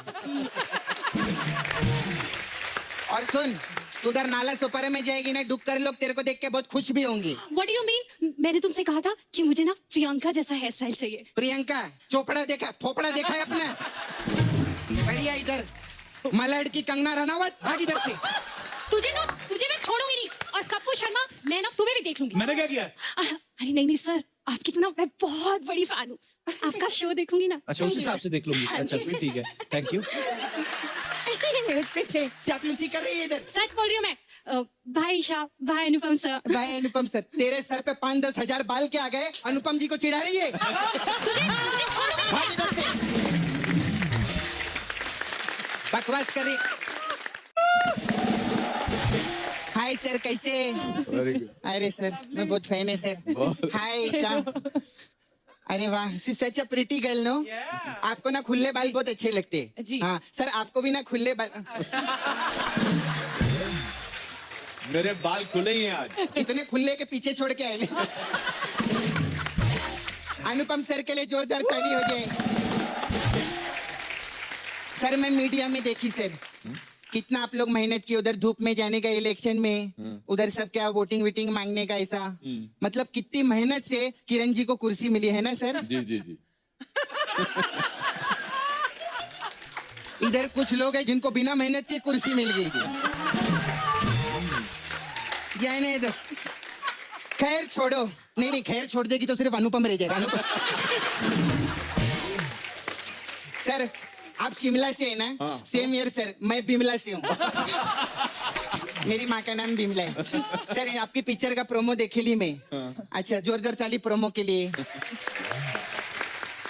और सुन तू उधर नाला सोपारे में जाएगी ना, डुक्कर लोग तेरे को देख के बहुत खुश भी होंगे। What do you mean? मैंने तुमसे कहा था कि मुझे ना प्रियंका जैसा हेयर स्टाइल चाहिए। प्रियंका चोपड़ा देखा, फोपड़ा देखा है अपना? बढ़िया इधर मलाड की कंगना रनावत, भाग इधर से। तुझे मैं छोड़ूंगी नहीं, और कपूर शर्मा मैं ना तुम्हें भी देख लूंगी। मैंने क्या किया? अरे नहीं सर, आपकी तो ना मैं बहुत बड़ी फैन हूँ। आपका शो देखूंगी ना। अच्छा उस हिसाब से देख लूंगी। अच्छा फिर ठीक है, थैंक यू। मेरे पे चापलूसी कर रही है इधर। सच बोल रही हूँ मैं। भाई शाह, भाई अनुपम सर। भाई अनुपम सर, तेरे सर पे 5-10 हजार बाल के आ गए, अनुपम जी को चिढ़ा रही है। तुझे छोड़ूंगी नहीं। भाग इधर से। बकवास कर रही। हाय सर कैसे? अरे सर मैं बहुत फैन है सर। हाय ईशा। अरे वाह सच अ प्रिटी गर्ल नो। आपको ना खुले बाल बहुत अच्छे लगते हैं। जी। हाँ सर आपको भी ना खुले बाल। मेरे बाल खुले ही हैं आज। इतने खुले के पीछे छोड़ के आए। अनुपम सर के लिए जोरदार ताली हो जाए। सर मैं मीडिया में देखी सर कितना आप लोग मेहनत की, उधर धूप में जाने का इलेक्शन में, उधर सब क्या वोटिंग वीटिंग मांगने का ऐसा। मतलब कितनी मेहनत से किरण जी को कुर्सी मिली है ना सर? जी जी जी। इधर कुछ लोग हैं जिनको बिना मेहनत के कुर्सी मिल गई थी। जाने दो, खैर छोड़ो। नहीं खैर छोड़ देगी तो सिर्फ अनुपम रह जाएगा। अनुपम सर आप शिमला से है ना? सेम ईयर सर, मैं बिमला से हूँ। मेरी माँ का नाम बिमला है। सर आपकी पिक्चर का प्रोमो देखे ली मैं। अच्छा जोरदार ताली प्रोमो के लिए।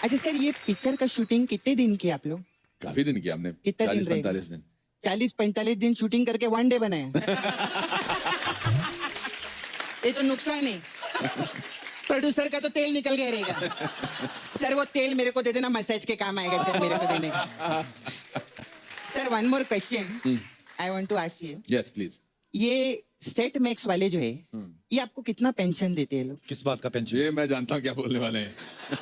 अच्छा सर ये पिक्चर का शूटिंग कितने दिन की आप लोग? काफी दिन किया हमने। कितना दिन 40-45 दिन। 40-45 दिन शूटिंग करके 1 डे बनाया। ये तो नुकसान है। प्रोड्यूसर का तो तेल निकल गया रहेगा। सर वो तेल मेरे को दे देना, मसाज के काम आएगा सर मेरे को देने का। Sir one more question I want to ask you. Yes please. ये सेट मैक्स वाले जो है ये आपको कितना पेंशन देते हैं लोग? किस बात का पेंशन? ये मैं जानता हूँ क्या बोलने वाले हैं।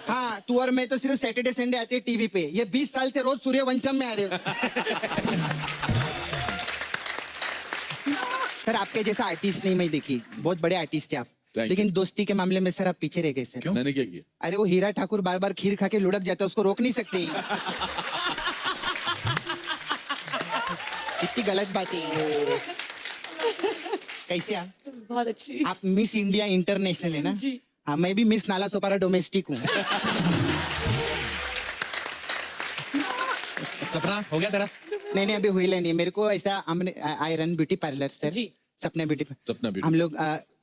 हाँ तू और मैं तो सिर्फ सैटरडे संडे आते हैं टीवी पे, ये 20 साल से रोज सूर्यवंशम में आ रहे हो। सर आपके जैसा आर्टिस्ट नहीं मैं देखी, बहुत बड़े आर्टिस्ट है आप, लेकिन दोस्ती के मामले में सर आप पीछे रह गए सर। क्यों? मैंने क्या किया? अरे वो हीरा ठाकुर बार बार खीर खा के लुढ़क जाता है, उसको रोक नहीं सकते। इतनी गलत बात है। कैसे आप? बहुत अच्छी। आप मिस इंडिया इंटरनेशनल है ना? जी। हाँ मैं भी मिस नाला सोपारा डोमेस्टिक हूँ। सपना हो गया तेरा? नहीं अभी हुई नहीं मेरे को ऐसा। I run beauty parlour sir. जी। सपना ब्यूटी। सपना beauty। हम लोग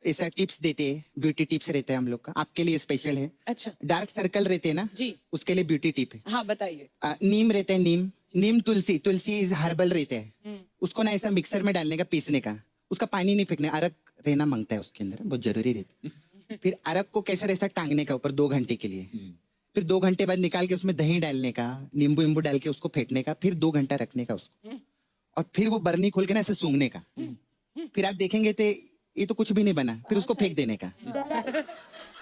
ऐसा टिप्स देते हैं, ब्यूटी टिप्स रहते हैं हम लोग का, आपके लिए स्पेशल है। अच्छा। डार्क सर्कल रहते हैं ना? जी। उसके लिए ब्यूटी टिप है। हाँ बताइए। नीम रहते हैं, नीम तुलसी इज हर्बल रहते हैं। उसको ना ऐसा मिक्सर में डालने का, पीसने का, उसका पानी नहीं फेंकना, अरक रहना मांगता है उसके अंदर, बहुत जरूरी रहता है। फिर अरब को कैसे ऐसा टांगने का ऊपर 2 घंटे के लिए, फिर 2 घंटे बाद निकाल के उसमें दही डालने का, नींबू वींबू डाल के उसको फेंटने का, फिर 2 घंटा रखने का उसको, और फिर वो बर्नी खोल के ना ऐसे सूंघने का, फिर आप देखेंगे तो ये तो कुछ भी नहीं बना, फिर उसको फेंक देने का,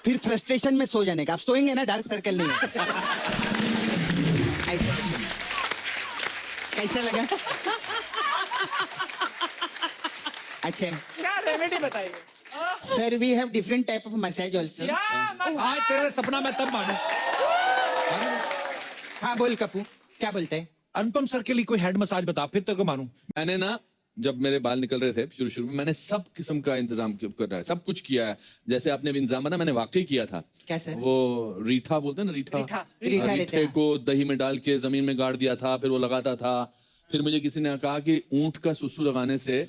फिर फ्रस्ट्रेशन में सो जाने का। आप सोएंगे ना डार्क सर्कल नहीं है। ऐसा कैसा लगा? अच्छा क्या रेमेडी बताइए? Sir, we have different type of massage also. आज तेरा सपना मैं तब मानू। हाँ बोल कपूर, क्या बोलते हैं? अनुपम सर के लिए कोई हेड मसाज बता, फिर तेरे को मानू। मैंने ना जब मेरे बाल निकल रहे थे शुरू में, मैंने सब किस्म का इंतजाम कर सब कुछ किया है। जैसे आपने भी इंतजाम ना, मैंने वाकई किया था। क्या सर? वो रीठा बोलते हैं ना, रीठा रीठा लेते रीठे हैं। को दही में डाल के जमीन में गाड़ दिया था, फिर वो लगाता था। फिर मुझे किसी ने कहा कि ऊंट का सुसु लगाने से,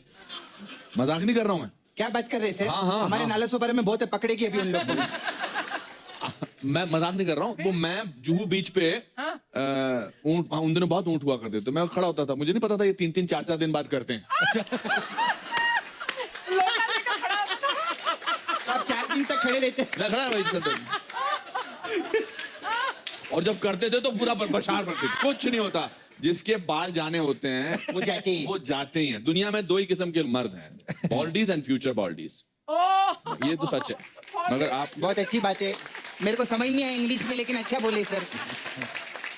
मजाक नहीं कर रहा हूं मैं, क्या बात कर रहे हैं सर? हाँ, हमारे हाँ। नाला सुपारा में बहुत है, पकड़ेगी अभी उन लोग को। मैं मजाक नहीं कर रहा हूँ। तो मैं जुहू बीच पे ऊंट, उन दिनों बहुत ऊंट हुआ करते, तो मैं खड़ा होता था, मुझे नहीं पता था ये 3-3, 4-4 दिन बाद करते हैं। आप 4 दिन तक खड़े रहते हैं। मैं खड़ा वही करते और जब करते थे तो पूरा बशार पड़ते थे, कुछ नहीं होता। जिसके बाल जाने होते हैं वो जाते ही। वो जाते ही हैं। दुनिया में 2 ही किस्म के मर्द हैं, बॉल्डीज एंड फ्यूचर बॉल्डीज। ये तो सच है। मगर आप बहुत अच्छी बात है। मेरे को समझ नहीं आया इंग्लिश में, लेकिन अच्छा बोले सर।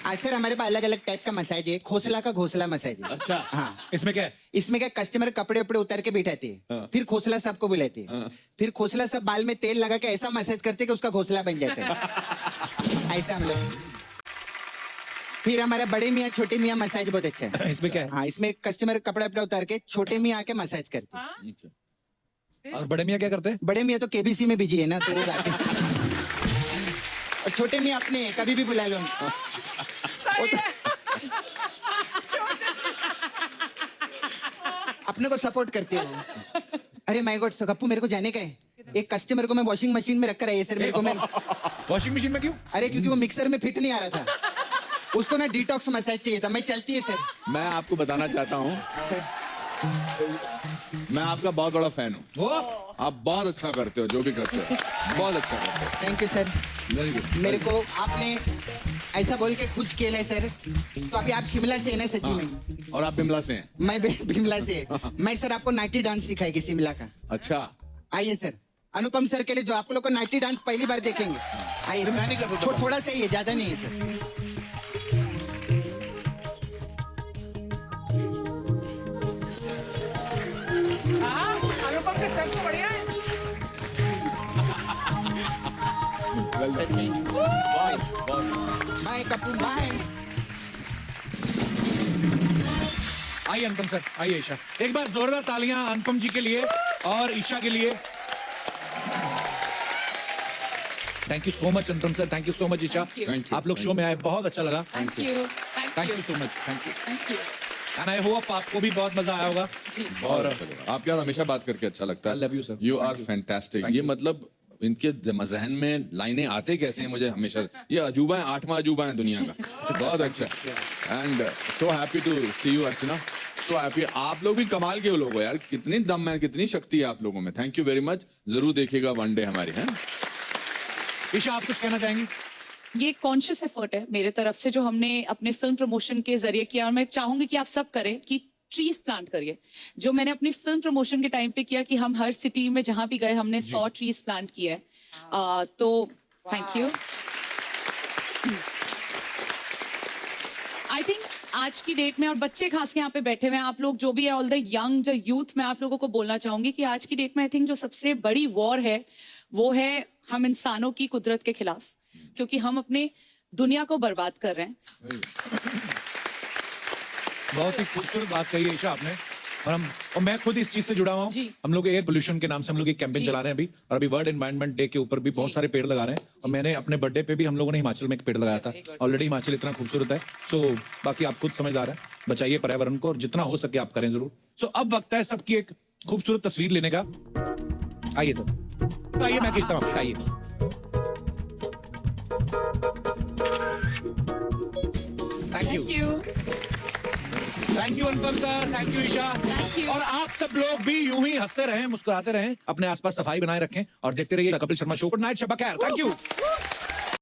आज सर हमारे पास अलग अलग टाइप का मसाज है। खोसला का घोसला मसाज है। अच्छा, हाँ, इसमें क्या है? इसमें क्या, कस्टमर कपड़े उपड़े उतार के बैठाते हैं, फिर खोसला साहब को बुलाते हैं, फिर खोसला साहब बाल में तेल लगा के ऐसा मसाज करते कि उसका घोसला बन जाता है। ऐसा हम लोग। फिर हमारा बड़े मियाँ छोटे मियाँ मसाज बहुत अच्छा है। इसमें क्या है? हाँ, इसमें कस्टमर कपड़ा उपड़ा उतार के छोटे मियाँ आके मसाज करते हैं। और बड़े मियाँ क्या करते हैं? बड़े मियाँ तो केबीसी में बिजी है ना, तो वो गाते हैं। और छोटे मियाँ अपने हैं, कभी भी बुला लो उनको। वो तो अपने को सपोर्ट करते हो। अरे माय गॉड गप्पू, मेरे को जाने का है। एक कस्टमर को मैं वॉशिंग मशीन में रख कर आई है सर। मेरे को मैं वॉशिंग मशीन में क्यों? अरे क्योंकि वो मिक्सर में फिट नहीं आ रहा था, उसको ना डिटॉक्स मसाज चाहिए था। मैं चलती है सर। मैं आपको बताना चाहता हूँ, मैं आपका बहुत बड़ा फैन हूँ। आप बहुत अच्छा करते हो, जो भी करते हो बहुत अच्छा करते हो। Thank you sir. Very good. मेरे को आपने ऐसा बोल के खुश किया है सर। तो अभी आप शिमला से है ना सच्ची में? और आप बिमला से हैं? मैं बिमला से। मैं सर आपको नाटी डांस सिखाएगी शिमला का। अच्छा, आइए सर। अनुपम सर के लिए जो आप लोग को नाटी डांस पहली बार देखेंगे। आइए सर। मैं नहीं कर सकता। थोड़ा सा ही है, ज्यादा नहीं है सर। अनुपम के स्टेप्स तो बढ़िया है। Bye Kapoor, bye. आइए अनुपम सर, आइए ईशा। एक बार जोरदार तालियां अनुपम जी के लिए और ईशा के लिए। Thank you so much Anupam sir, thank you so much Isha. Thank you. आप लोग शो में आए, बहुत अच्छा लगा। Thank you thank you so much, thank you. Thank you. And I hope आपको भी बहुत मजा आया होगा। और आपके साथ हमेशा बात करके अच्छा लगता है। I love you, sir. You are fantastic. ये मतलब इनके जहन में लाइनें आते कैसे हैं मुझे हमेशा, ये अजूबा है, 8वां अजूबा है दुनिया का। बहुत अच्छा। And so happy to see you Archana, so happy. आप लोग भी कमाल के लोग हो यार, कितनी दम है, कितनी शक्ति है आप लोगों में। Thank you very much. जरूर देखिएगा वन डे हमारी, है। ईशा, आप कुछ कहना चाहेंगी? ये कॉन्शियस एफर्ट है मेरे तरफ से जो हमने अपने फिल्म प्रमोशन के जरिए किया, और मैं चाहूंगी कि आप सब करें कि ट्रीज प्लांट करिए। जो मैंने अपनी फिल्म प्रमोशन के टाइम पे किया कि हम हर सिटी में जहां भी गए हमने 100 ट्रीज प्लांट किए हैं। तो थैंक यू। आई थिंक आज की डेट में, और बच्चे खास के यहाँ पे बैठे हुए हैं, आप लोग जो भी है, ऑल द यंग जो यूथ, मैं आप लोगों को बोलना चाहूंगी कि आज की डेट में आई थिंक जो सबसे बड़ी वॉर है वो है हम इंसानों की कुदरत के खिलाफ, क्योंकि हम अपने दुनिया को बर्बाद कर रहे हैं। बहुत ही खूबसूरत बात कही है ईशा आपने। और मैं खुद इस चीज से जुड़ा हुआ हूँ। जी। हम लोग एयर पोल्यूशन के नाम से हम लोग एक कैंपेन चला रहे हैं अभी, और अभी वर्ल्ड एनवायरनमेंट डे के ऊपर भी बहुत सारे पेड़ लगा रहे हैं। और मैंने अपने बर्थडे पे भी हम लोगों ने हिमाचल में एक पेड़ लगाया था। ऑलरेडी हिमाचल इतना खूबसूरत है। सो बाकी आप खुद समझदार हैं, बचाइए पर्यावरण को, और जितना हो सके आप करें जरूर। सो अब वक्त है सबकी एक खूबसूरत तस्वीर लेने का। आइए सर, आइए, मैं खींचता हूँ, आइए। Thank you. Thank you Anupam sir, thank you Isha. और आप सब लोग भी यूं ही हंसते रहें, मुस्कुराते रहें, अपने आसपास सफाई बनाए रखें और देखते रहिए Kapil Sharma show. Good night, शब्बा खैर, थैंक यू।